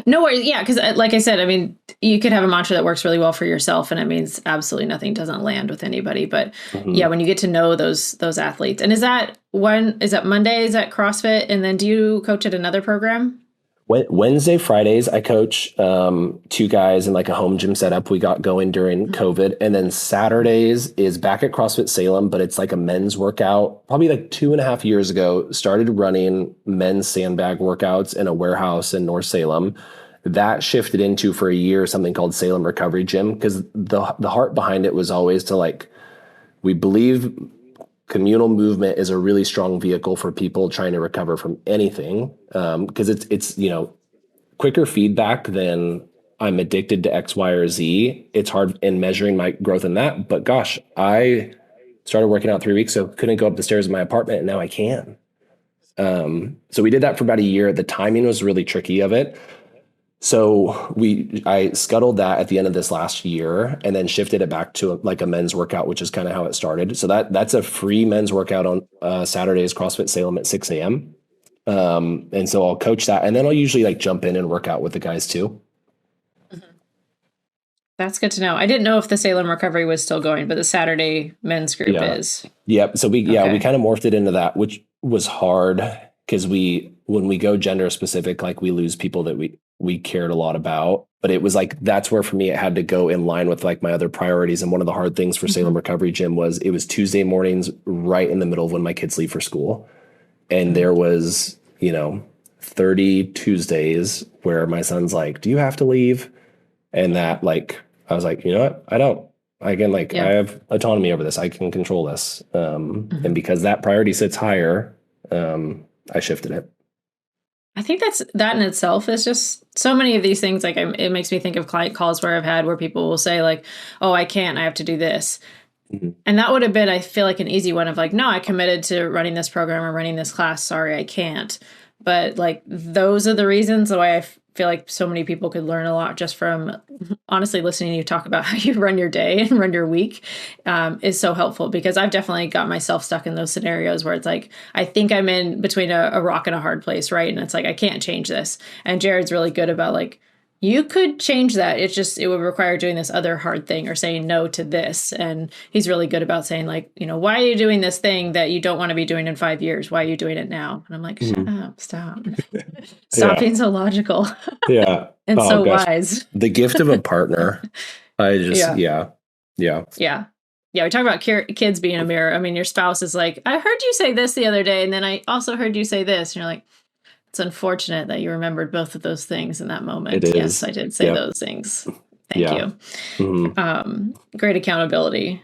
No worries. Yeah, because like I said, I mean, you could have a mantra that works really well for yourself, and it means absolutely nothing doesn't land with anybody. But yeah, Mhm. when you get to know those athletes, and is that Monday? Is that CrossFit? And then do you coach at another program? Wednesday, Fridays, I coach two guys in like a home gym setup we got going during Mhm. COVID. And then Saturdays is back at CrossFit Salem, but it's like a men's workout. Probably like 2.5 years ago, started running men's sandbag workouts in a warehouse in North Salem. That shifted into for a year something called Salem Recovery Gym because the heart behind it was always to like, we believe communal movement is a really strong vehicle for people trying to recover from anything, because it's quicker feedback than I'm addicted to X, Y, or Z. It's hard in measuring my growth in that. But gosh, I started working out 3 weeks ago, couldn't go up the stairs in my apartment, and now I can. So we did that for about a year. The timing was really tricky of it. So I scuttled that at the end of this last year and then shifted it back to like a men's workout, which is kind of how it started. So that's a free men's workout on Saturdays, CrossFit Salem at 6 a.m. And so I'll coach that, and then I'll usually like jump in and work out with the guys too. Mhm. That's good to know. I didn't know if the Salem Recovery was still going, but the Saturday men's group Yeah. is. Yeah. So we Okay. kind of morphed it into that, which was hard because when we go gender specific, like we lose people that we cared a lot about. But it was like that's where for me it had to go in line with like my other priorities. And one of the hard things for Salem Hmm. Recovery Gym was it was Tuesday mornings right in the middle of when my kids leave for school. And Hmm. there was, 30 Tuesdays where my son's like, "Do you have to leave?" And that like I was like, you know what? I don't. I can like I Yeah. have autonomy over this. I can control this. And Hmm. because that priority sits higher, I shifted it. I think that in itself is just so many of these things. Like it makes me think of client calls where I've had where people will say like, "Oh, I can't. I have to do this." Mhm. And that would have been, I feel like, an easy one of like, "No, I committed to running this program or running this class. Sorry, I can't." But like those are the reasons why feel like so many people could learn a lot just from honestly listening to you talk about how you run your day and run your week is so helpful, because I've definitely got myself stuck in those scenarios where it's like, I think I'm in between a rock and a hard place, right? And it's like, I can't change this. And Jared's really good about like, you could change that. It's just, it would require doing this other hard thing or saying no to this. And he's really good about saying like, why are you doing this thing that you don't want to be doing in 5 years? Why are you doing it now? And I'm like, shut Mhm. up, stop. Stop Yeah. being so logical Yeah. and Oh so gosh. wise. The gift of a partner. I just, Yeah. yeah. Yeah. Yeah. Yeah. We talk about kids being a mirror. I mean, your spouse is like, I heard you say this the other day. And then I also heard you say this. And you're like, it's unfortunate that you remembered both of those things in that It moment. Yes, is. I did say Yep. those things. Thank Yeah. you. Hmm. Great accountability.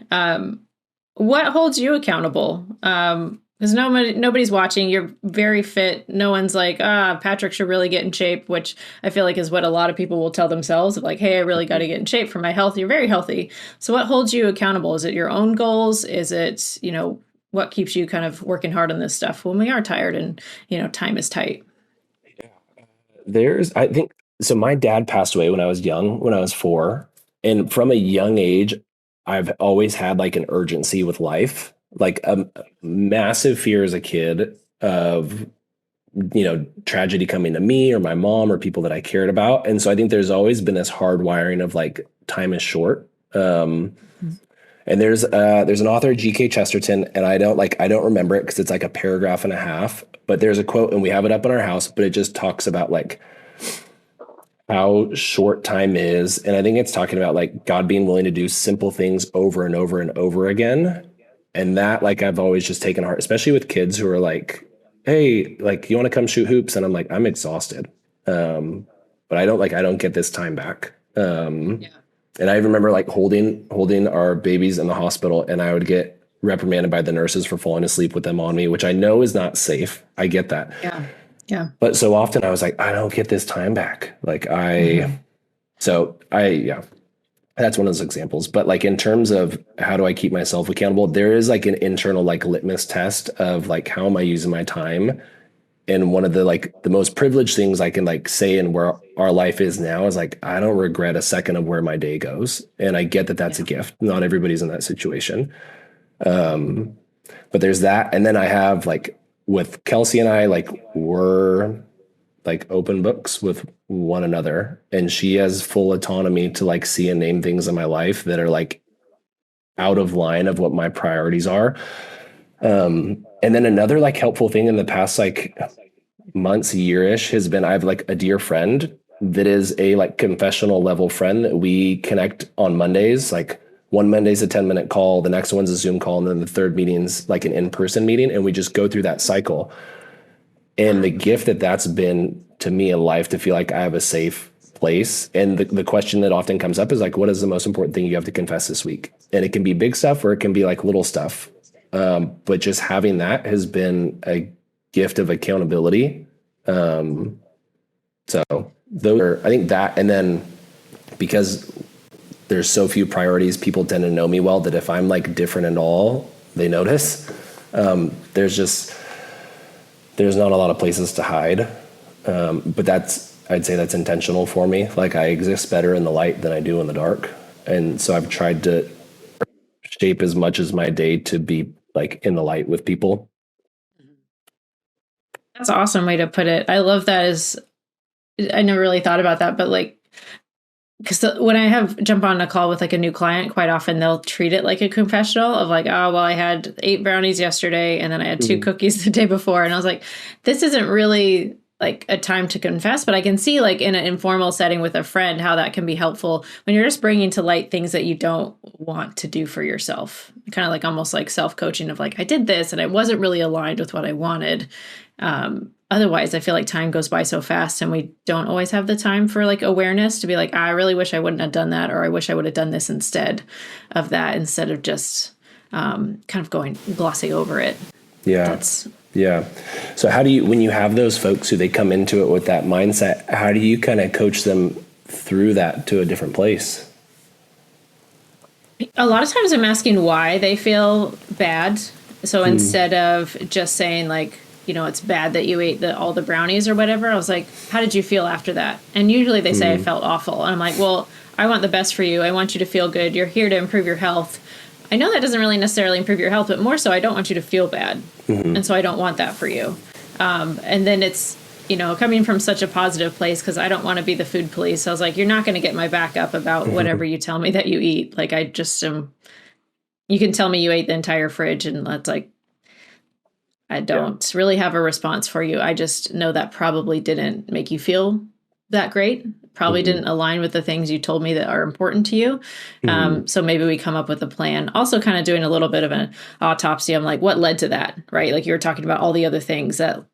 What holds you accountable? Because nobody's watching. You're very fit. No one's like, Patrick should really get in shape, which I feel like is what a lot of people will tell themselves of like, hey, I really got to get in shape for my health. You're very healthy. So what holds you accountable? Is it your own goals? Is it, what keeps you kind of working hard on this stuff when we are tired and, time is tight? I think, so my dad passed away when I was young, when I was 4. And from a young age, I've always had like an urgency with life, like a massive fear as a kid of, tragedy coming to me or my mom or people that I cared about. And so I think there's always been this hard wiring of like time is short. And there's an author, G.K. Chesterton, and I don't remember it because it's like a paragraph and a half, but there's a quote and we have it up in our house, but it just talks about like how short time is. And I think it's talking about like God being willing to do simple things over and over and over again. And that, like, I've always just taken heart, especially with kids who are like, hey, like, you want to come shoot hoops? And I'm like, I'm exhausted. But I don't get this time back. Yeah. And I remember like holding our babies in the hospital, and I would get reprimanded by the nurses for falling asleep with them on me, which I know is not safe. I get that. Yeah. Yeah. But so often I was like, I don't get this time back. Yeah, that's one of those examples. But like in terms of how do I keep myself accountable, there is like an internal like litmus test of like, how am I using my time? And one of the most privileged things I can like say in where our life is now is like, I don't regret a second of where my day goes. And I get that that's a gift. Not everybody's in that situation. But there's that. And then I have like with Kelsey and I, like we're like open books with one another, and she has full autonomy to like see and name things in my life that are like out of line of what my priorities are. And then another like helpful thing in the past like months, year-ish has been, I have like a dear friend that is a like confessional level friend that we connect on Mondays. Like one Monday's a 10-minute call, the next one's a Zoom call, and then the third meeting's like an in-person meeting. And we just go through that cycle. And the gift that that's been to me in life, to feel like I have a safe place. And the question that often comes up is like, what is the most important thing you have to confess this week? And it can be big stuff or it can be like little stuff. But just having that has been a gift of accountability. So those are, I think that, and then because there's so few priorities, people tend to know me well, that if I'm like different at all, they notice. There's not a lot of places to hide. But I'd say that's intentional for me. Like I exist better in the light than I do in the dark. And so I've tried to shape as much as my day to be like in the light with people. That's an awesome way to put it. I love that. I never really thought about that, but like, because when I jump on a call with like a new client, quite often they'll treat it like a confessional of like, oh, well, I had 8 brownies yesterday and then I had 2 cookies the day before. And I was like, this isn't really like a time to confess, but I can see like in an informal setting with a friend, how that can be helpful when you're just bringing to light things that you don't want to do for yourself. Kind of like almost like self-coaching of like, I did this and it wasn't really aligned with what I wanted. Otherwise, I feel like time goes by so fast and we don't always have the time for like awareness to be like, I really wish I wouldn't have done that, or I wish I would have done this instead of that, instead of just kind of glossing over it. Yeah. Yeah. So how do you, when you have those folks who they come into it with that mindset, how do you kind of coach them through that to a different place? A lot of times I'm asking why they feel bad. So Hmm. instead of just saying like, it's bad that you ate all the brownies or whatever, I was like, how did you feel after that? And usually they say I Hmm. felt awful. And I'm like, well, I want the best for you. I want you to feel good. You're here to improve your health. I know that doesn't really necessarily improve your health, but more so I don't want you to feel bad. Hmm. And so I don't want that for you. And then it's, coming from such a positive place because I don't want to be the food police. I was like, you're not going to get my back up about whatever you tell me that you eat. Like, I just am, you can tell me you ate the entire fridge and that's like, I Yeah. don't really have a response for you. I just know that probably didn't make you feel that great. Probably Hmm. didn't align with the things you told me that are important to you. Hmm. So maybe we come up with a plan. Also, kind of doing a little bit of an autopsy. I'm like, what led to that, right? Like you were talking about all the other things that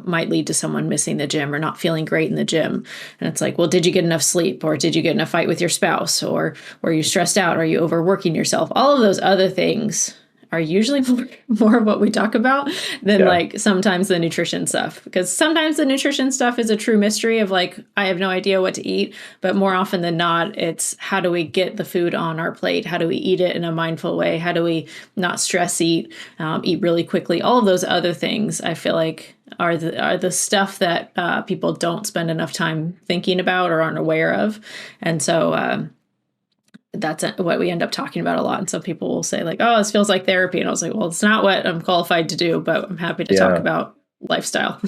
might lead to someone missing the gym or not feeling great in the gym. And it's like, well, did you get enough sleep, or did you get in a fight with your spouse, or were you stressed out? Are you overworking yourself? All of those other things are usually more of what we talk about than Yeah. like sometimes the nutrition stuff, because sometimes the nutrition stuff is a true mystery of like I have no idea what to eat, but more often than not it's how do we get the food on our plate, how do we eat it in a mindful way, how do we not stress eat, eat really quickly. All of those other things I feel like are the stuff that people don't spend enough time thinking about or aren't aware of. And so that's what we end up talking about a lot. And some people will say like, oh, this feels like therapy. And I was like, well, it's not what I'm qualified to do, but I'm happy to talk Yeah. about lifestyle.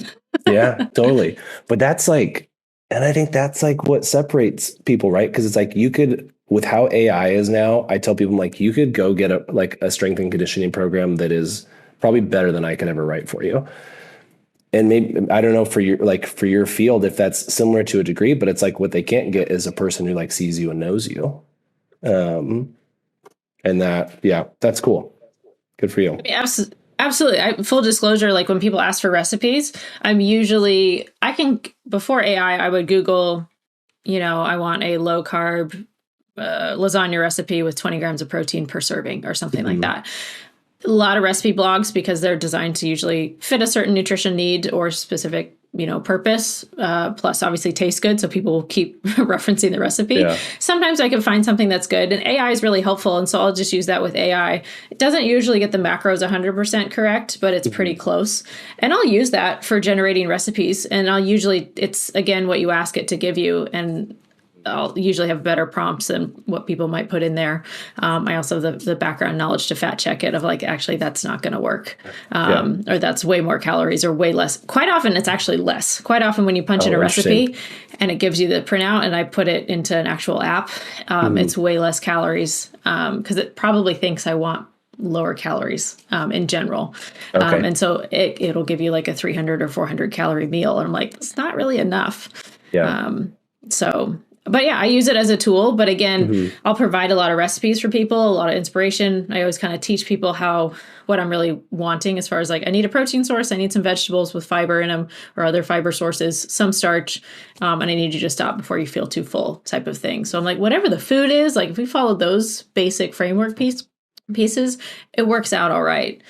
Yeah, totally. But that's like, and I think that's like what separates people, right? Because it's like you could, with how AI is now, I tell people I'm like, you could go get a strength and conditioning program that is probably better than I can ever write for you. And maybe I don't know for your field if that's similar to a degree, but it's like what they can't get is a person who like sees you and knows you. Um, and that, yeah, that's cool. Good for you. Absolutely. Full disclosure, like when people ask for recipes, I can, before AI, I would Google, I want a low carb lasagna recipe with 20 grams of protein per serving or something like Hmm. that. A lot of recipe blogs, because they're designed to usually fit a certain nutrition need or specific purpose, plus obviously taste good, so people will keep referencing the recipe. Yeah. Sometimes I can find something that's good, and AI is really helpful, and so I'll just use that with AI. It doesn't usually get the macros 100% correct, but it's pretty Hmm. close, and I'll use that for generating recipes. And it's again what you ask it to give you, and I'll usually have better prompts than what people might put in there. I also have the background knowledge to fact check it of like, actually, that's not going to work. Yeah. Or that's way more calories or way less. Quite often, it's actually less. Quite often, when you punch in a Oh, interesting. recipe and it gives you the printout and I put it into an actual app, Hmm. it's way less calories because it probably thinks I want lower calories in general. Okay. And so it'll give you like a 300 or 400 calorie meal. And I'm like, it's not really enough. Yeah. Um, so, but yeah, I use it as a tool. But again, Hmm. I'll provide a lot of recipes for people, a lot of inspiration. I always kind of teach people what I'm really wanting as far as like, I need a protein source, I need some vegetables with fiber in them or other fiber sources, some starch, and I need you to stop before you feel too full type of thing. So I'm like, whatever the food is, like if we follow those basic framework pieces, it works out all right.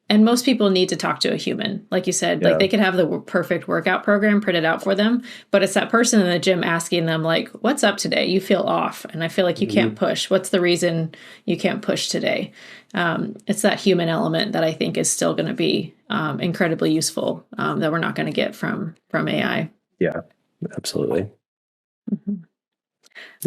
And most people need to talk to a human. Like you said, like Yeah. they could have the perfect workout program printed out for them, but it's that person in the gym asking them like, what's up today? You feel off. And I feel like you can't Hmm. push. What's the reason you can't push today? It's that human element that I think is still going to be incredibly useful, that we're not going to get from AI. Yeah. Absolutely. Mhm.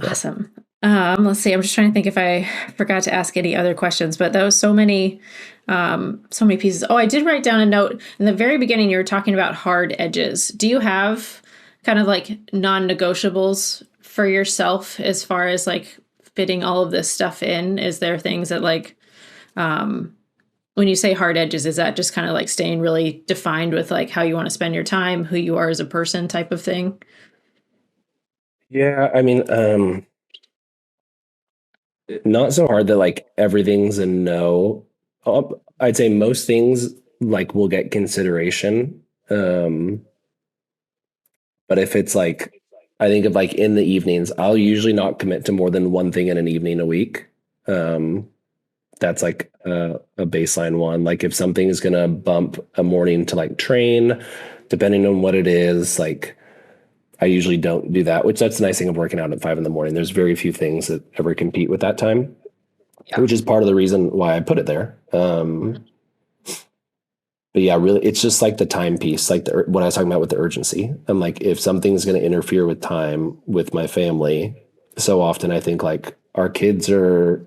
Yeah. Awesome. Let's see. I'm just trying to think if I forgot to ask any other questions, but there was so many pieces. Oh, I did write down a note in the very beginning. You were talking about hard edges. Do you have kind of like non-negotiables for yourself as far as like fitting all of this stuff in? Is there things that like, when you say hard edges, is that just kind of like staying really defined with like how you want to spend your time, who you are as a person type of thing? Yeah. I mean, not so hard that like everything's a no. I'd say most things like will get consideration. Um, but if it's like, I think of like in the evenings, I'll usually not commit to more than one thing in an evening a week. Um, That's like a baseline one. Like if something is going to bump a morning to like train, depending on what it is, like I usually don't do that, which that's the nice thing of working out at 5 a.m. There's very few things that ever compete with that time, which is part of the reason why I put it there. But yeah, really, it's just like the time piece, like what I was talking about with the urgency. I'm like, if something's going to interfere with time with my family, so often I think like our kids are,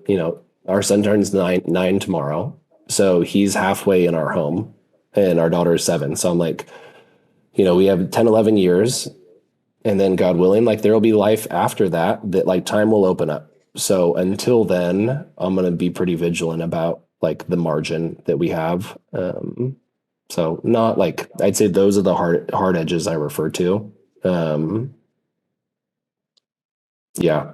our son turns nine tomorrow. So he's halfway in our home and our daughter is 7. So I'm like, we have 10, 11 years and then God willing, like there'll be life after that like time will open up. So until then, I'm going to be pretty vigilant about like the margin that we have. So not like, I'd say those are the hard edges I refer to. Yeah.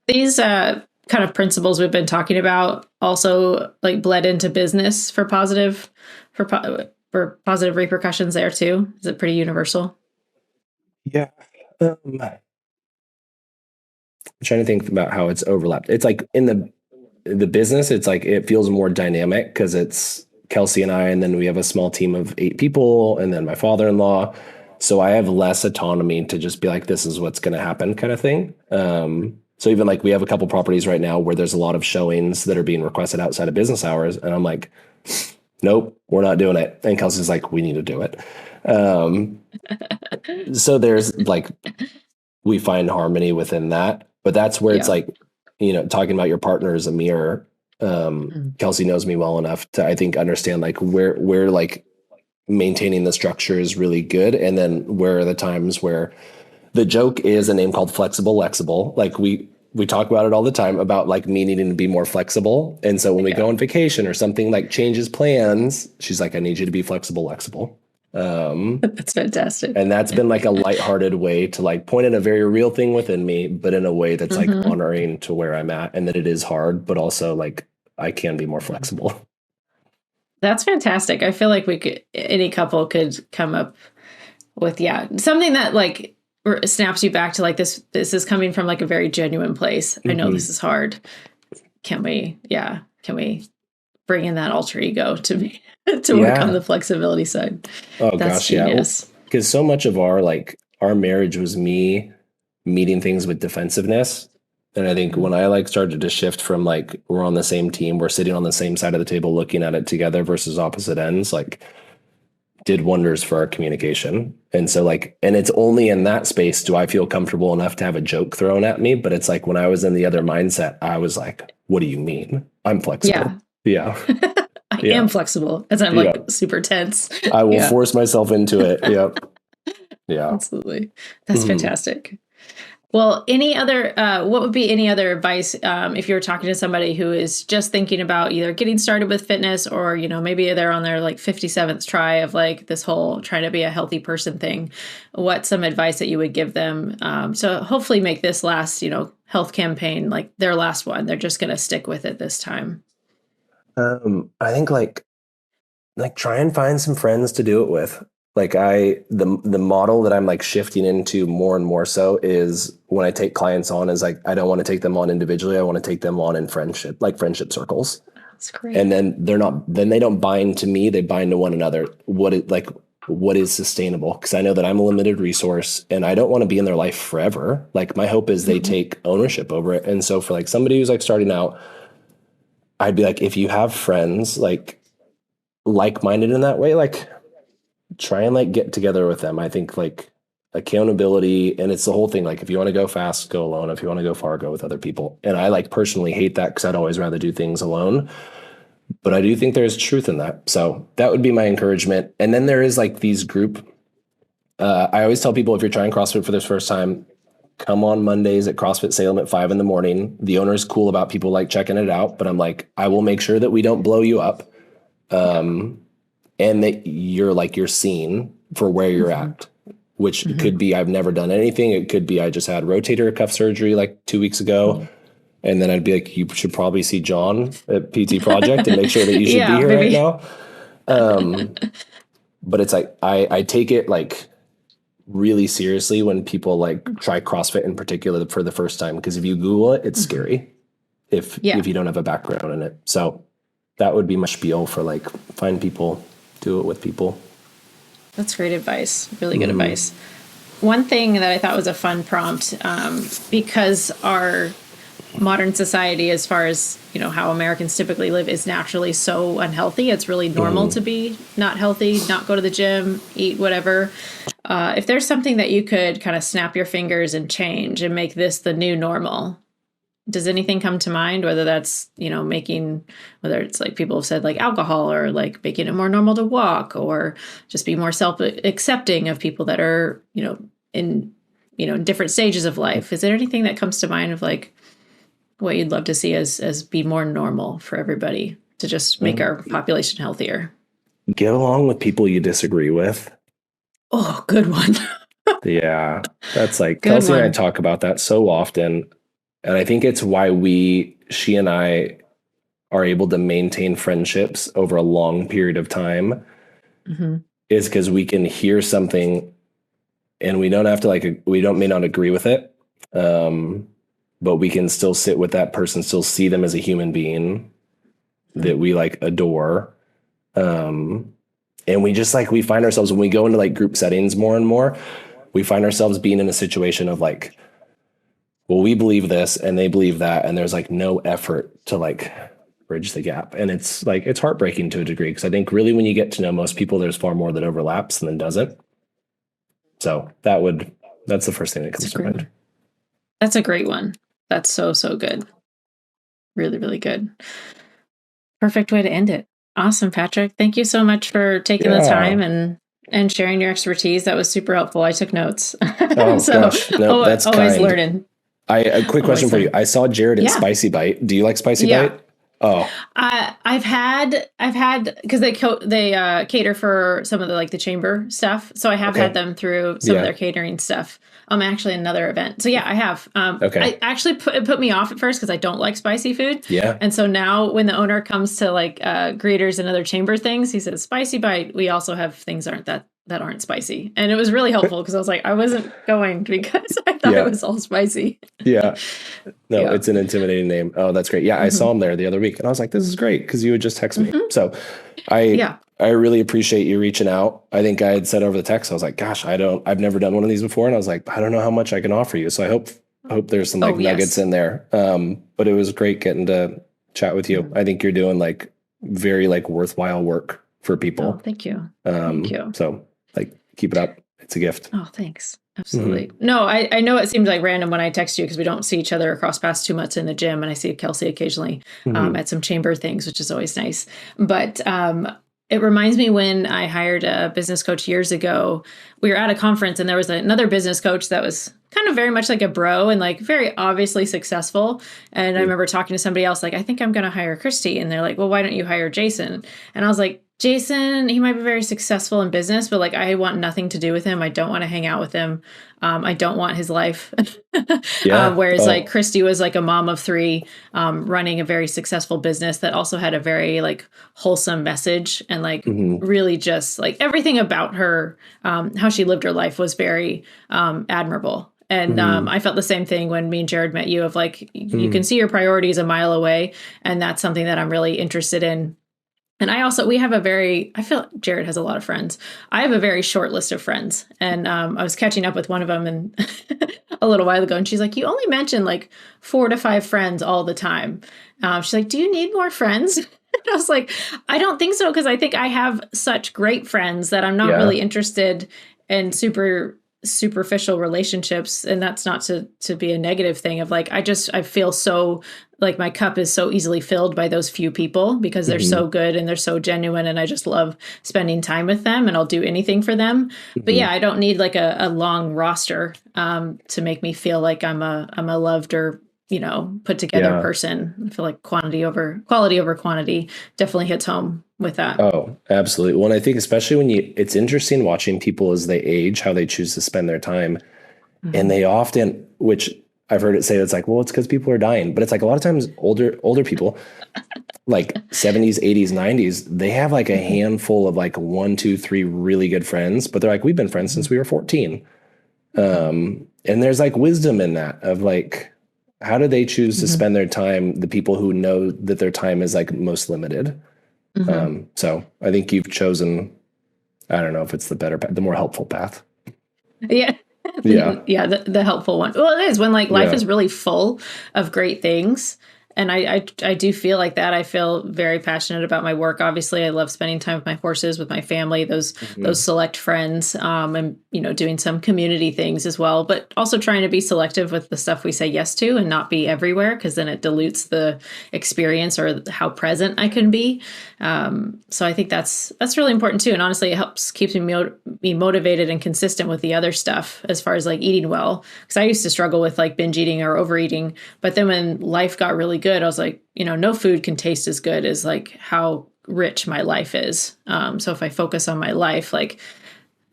These kind of principles we've been talking about also like bled into business for positive repercussions there too. Is it pretty universal? Yeah. I'm trying to think about how it's overlapped. It's like in the business, it's like it feels more dynamic because it's Kelsey and I, and then we have a small team of 8 people, and then my father-in-law. So I have less autonomy to just be like, this is what's going to happen kind of thing. So even like we have a couple properties right now where there's a lot of showings that are being requested outside of business hours. And I'm like, nope, we're not doing it. And Kelsey's like, we need to do it. So there's like, we find harmony within that, but that's where it's like, talking about your partner as a mirror. Kelsey knows me well enough to, I think, understand like where like maintaining the structure is really good. And then where are the times where the joke is a name called Flexible Lexible. Like we talk about it all the time about like me needing to be more flexible. And so when we go on vacation or something like changes plans, she's like, I need you to be flexible, Lexible. That's fantastic. And that's been like a lighthearted way to like point at a very real thing within me, but in a way that's like honoring to where I'm at and that it is hard, but also like I can be more flexible. That's fantastic. I feel like any couple could come up with, something that like snaps you back to like this is coming from like a very genuine place. I know this is hard. Can we bring in that alter ego to me? To work on the flexibility side. Oh gosh, genius. Yeah. Because so much of our marriage was me meeting things with defensiveness. And I think when I like started to shift from like, we're on the same team, we're sitting on the same side of the table, looking at it together versus opposite ends, like did wonders for our communication. And so like, and it's only in that space do I feel comfortable enough to have a joke thrown at me. But it's like when I was in the other mindset, I was like, what do you mean? I'm flexible. Yeah. I am flexible as I'm like super tense. I will force myself into it. Yep. Yeah. Absolutely. That's fantastic. Well, what would be any other advice if you're talking to somebody who is just thinking about either getting started with fitness or, maybe they're on their like 57th try of like this whole trying to be a healthy person thing? What's some advice that you would give them? So hopefully make this last, health campaign like their last one. They're just going to stick with it this time. I think like try and find some friends to do it with. Like the model that I'm like shifting into more and more so is when I take clients on is like, I don't want to take them on individually. I want to take them on in friendship circles. That's great. And then they don't bind to me. They bind to one another. What is sustainable? Because I know that I'm a limited resource and I don't want to be in their life forever. Like my hope is they take ownership over it. And so for like somebody who's like starting out, I'd be like, if you have friends like-minded in that way, like try and like get together with them. I think like accountability, and it's the whole thing. Like if you want to go fast, go alone. If you want to go far, go with other people. And I like personally hate that because I'd always rather do things alone. But I do think there's truth in that. So that would be my encouragement. And then there is like these group. I always tell people if you're trying CrossFit for the first time, come on Mondays at CrossFit Salem at 5 a.m. The owner is cool about people like checking it out, but I'm like, I will make sure that we don't blow you up. And that you're seen for where you're at, which could be, I've never done anything. It could be, I just had rotator cuff surgery like 2 weeks ago. And then I'd be like, you should probably see John at PT Project and make sure that you should be here right now. But it's like, I take it like really seriously when people like try CrossFit in particular for the first time. Because if you Google it, it's scary. if you don't have a background in it. So that would be my spiel for like, find people, do it with people. That's great advice. Really good advice. One thing that I thought was a fun prompt, because our modern society, as far as, you know, how Americans typically live, is naturally so unhealthy. It's really normal to be not healthy, not go to the gym, eat whatever. If there's something that you could kind of snap your fingers and change and make this the new normal, does anything come to mind? Whether that's, you know, whether it's like people have said like alcohol, or like making it more normal to walk, or just be more self-accepting of people that are, you know, in different stages of life. Is there anything that comes to mind of like what you'd love to see as be more normal for everybody to just make our population healthier? Get along with people you disagree with. Oh, good one. Yeah. That's like, Good Kelsey one. and I talk about that so often. And I think it's why she and I are able to maintain friendships over a long period of time, is because we can hear something and we don't have to may not agree with it. But we can still sit with that person, still see them as a human being that we like adore. And we just like, we find ourselves when we go into like group settings more and more, we find ourselves being in a situation of like, well, we believe this and they believe that. And there's like no effort to like bridge the gap. And it's like, it's heartbreaking to a degree. Cause I think really when you get to know most people, there's far more that overlaps than doesn't. So that's the first thing that comes to mind. That's a great one. That's so good. Really, really good. Perfect way to end it. Awesome, Patrick. Thank you so much for taking the time and sharing your expertise. That was super helpful. I took notes. Oh, gosh. No, that's always kind. Learning. A quick question for you. I saw Jared at Spicy Bite. Do you like Spicy Bite? Oh, I've had because they cater for some of the chamber stuff. So I have had them through some of their catering stuff. Actually another event. So I have. I actually it put me off at first because I don't like spicy food. Yeah. And so now when the owner comes to greeters and other chamber things, he says, "Spicy Bite. We also have things that aren't spicy." And it was really helpful because I was like, I wasn't going because I thought it was all spicy. Yeah. No, it's an intimidating name. Oh, that's great. Yeah. I saw him there the other week and I was like, this is great because you would just text me. So I really appreciate you reaching out. I think I had said over the text, I was like, gosh, I've never done one of these before. And I was like, I don't know how much I can offer you. So I hope there's some nuggets in there. But it was great getting to chat with you. I think you're doing very worthwhile work for people. Oh, thank you. Thank you. So keep it up. It's a gift. Oh, thanks. Absolutely. No, I know it seems like random when I text you because we don't see each other across paths too much in the gym, and I see Kelsey occasionally at some chamber things, which is always nice. But it reminds me when I hired a business coach years ago, we were at a conference and there was another business coach that was kind of very much like a bro and very obviously successful. And I remember talking to somebody else, I think I'm going to hire Christy. And they're like, well, why don't you hire Jason? And I was like, Jason, he might be very successful in business, but I want nothing to do with him. I don't want to hang out with him. I don't want his life. Whereas Christy was a mom of three, running a very successful business that also had a very wholesome message and really just everything about her, how she lived her life was very admirable. And I felt the same thing when me and Jared met you of you can see your priorities a mile away. And that's something that I'm really interested in. And we have I feel Jared has a lot of friends. I have a very short list of friends. And I was catching up with one of them and a little while ago. And she's like, you only mention 4 to 5 friends all the time. She's like, do you need more friends? And I was like, I don't think so. Because I think I have such great friends that I'm not really interested in superficial relationships. And that's not to be a negative thing of I feel so my cup is so easily filled by those few people because they're so good and they're so genuine. And I just love spending time with them and I'll do anything for them. But I don't need a long roster to make me feel like I'm a loved or, put together person. I feel like quality over quantity definitely hits home with that. Oh, absolutely. Well, and I think especially it's interesting watching people as they age, how they choose to spend their time. And they often, which I've heard it say, it's well, it's because people are dying, but it's a lot of times older people, 70s, 80s, 90s, they have a handful of 1, 2, 3 really good friends, but they're we've been friends since we were 14. And there's wisdom in that of how do they choose to spend their time? The people who know that their time is like most limited. So I think you've chosen, I don't know if it's the better path, the more helpful path. Yeah. Yeah. The helpful one. Well, it is when like life is really full of great things. And I do feel like that. I feel very passionate about my work. Obviously, I love spending time with my horses, with my family, those select friends, and doing some community things as well. But also trying to be selective with the stuff we say yes to, and not be everywhere, because then it dilutes the experience or how present I can be. So I think that's really important too. And honestly, it helps keeps me motivated and consistent with the other stuff as far as like eating well. Because I used to struggle with like binge eating or overeating, but then when life got really good, I was like, no food can taste as good as like how rich my life is. So if I focus on my life, like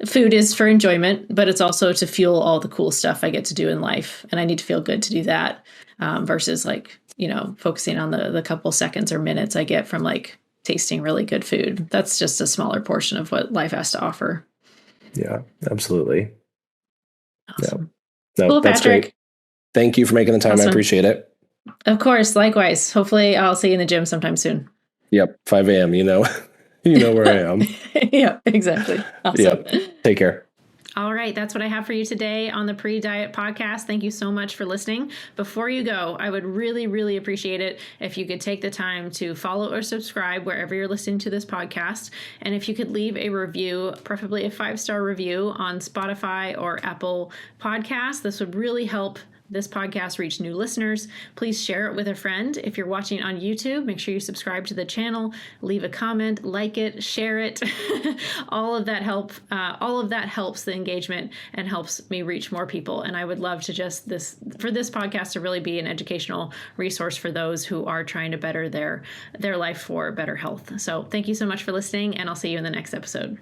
food is for enjoyment, but it's also to fuel all the cool stuff I get to do in life. And I need to feel good to do that, versus like, focusing on the couple seconds or minutes I get from like tasting really good food. That's just a smaller portion of what life has to offer. Yeah, absolutely. Awesome. Yeah. No, cool, that's Patrick. great. Thank you for making the time. Awesome. I appreciate it. Of course. Likewise. Hopefully I'll see you in the gym sometime soon. Yep. 5 a.m. You know where I am. Yeah, exactly. Awesome. Yep. Take care. All right, that's what I have for you today on the Pre-Diet Podcast. Thank you so much for listening. Before you go, I would really, really appreciate it if you could take the time to follow or subscribe wherever you're listening to this podcast. And if you could leave a review, preferably a 5-star review on Spotify or Apple Podcasts, this would really help this podcast reach new listeners. Please share it with a friend. If you're watching on YouTube, make sure you subscribe to the channel, leave a comment, like it, share it. All of that helps the engagement and helps me reach more people. And I would love to for this podcast to really be an educational resource for those who are trying to better their life for better health. So thank you so much for listening, and I'll see you in the next episode.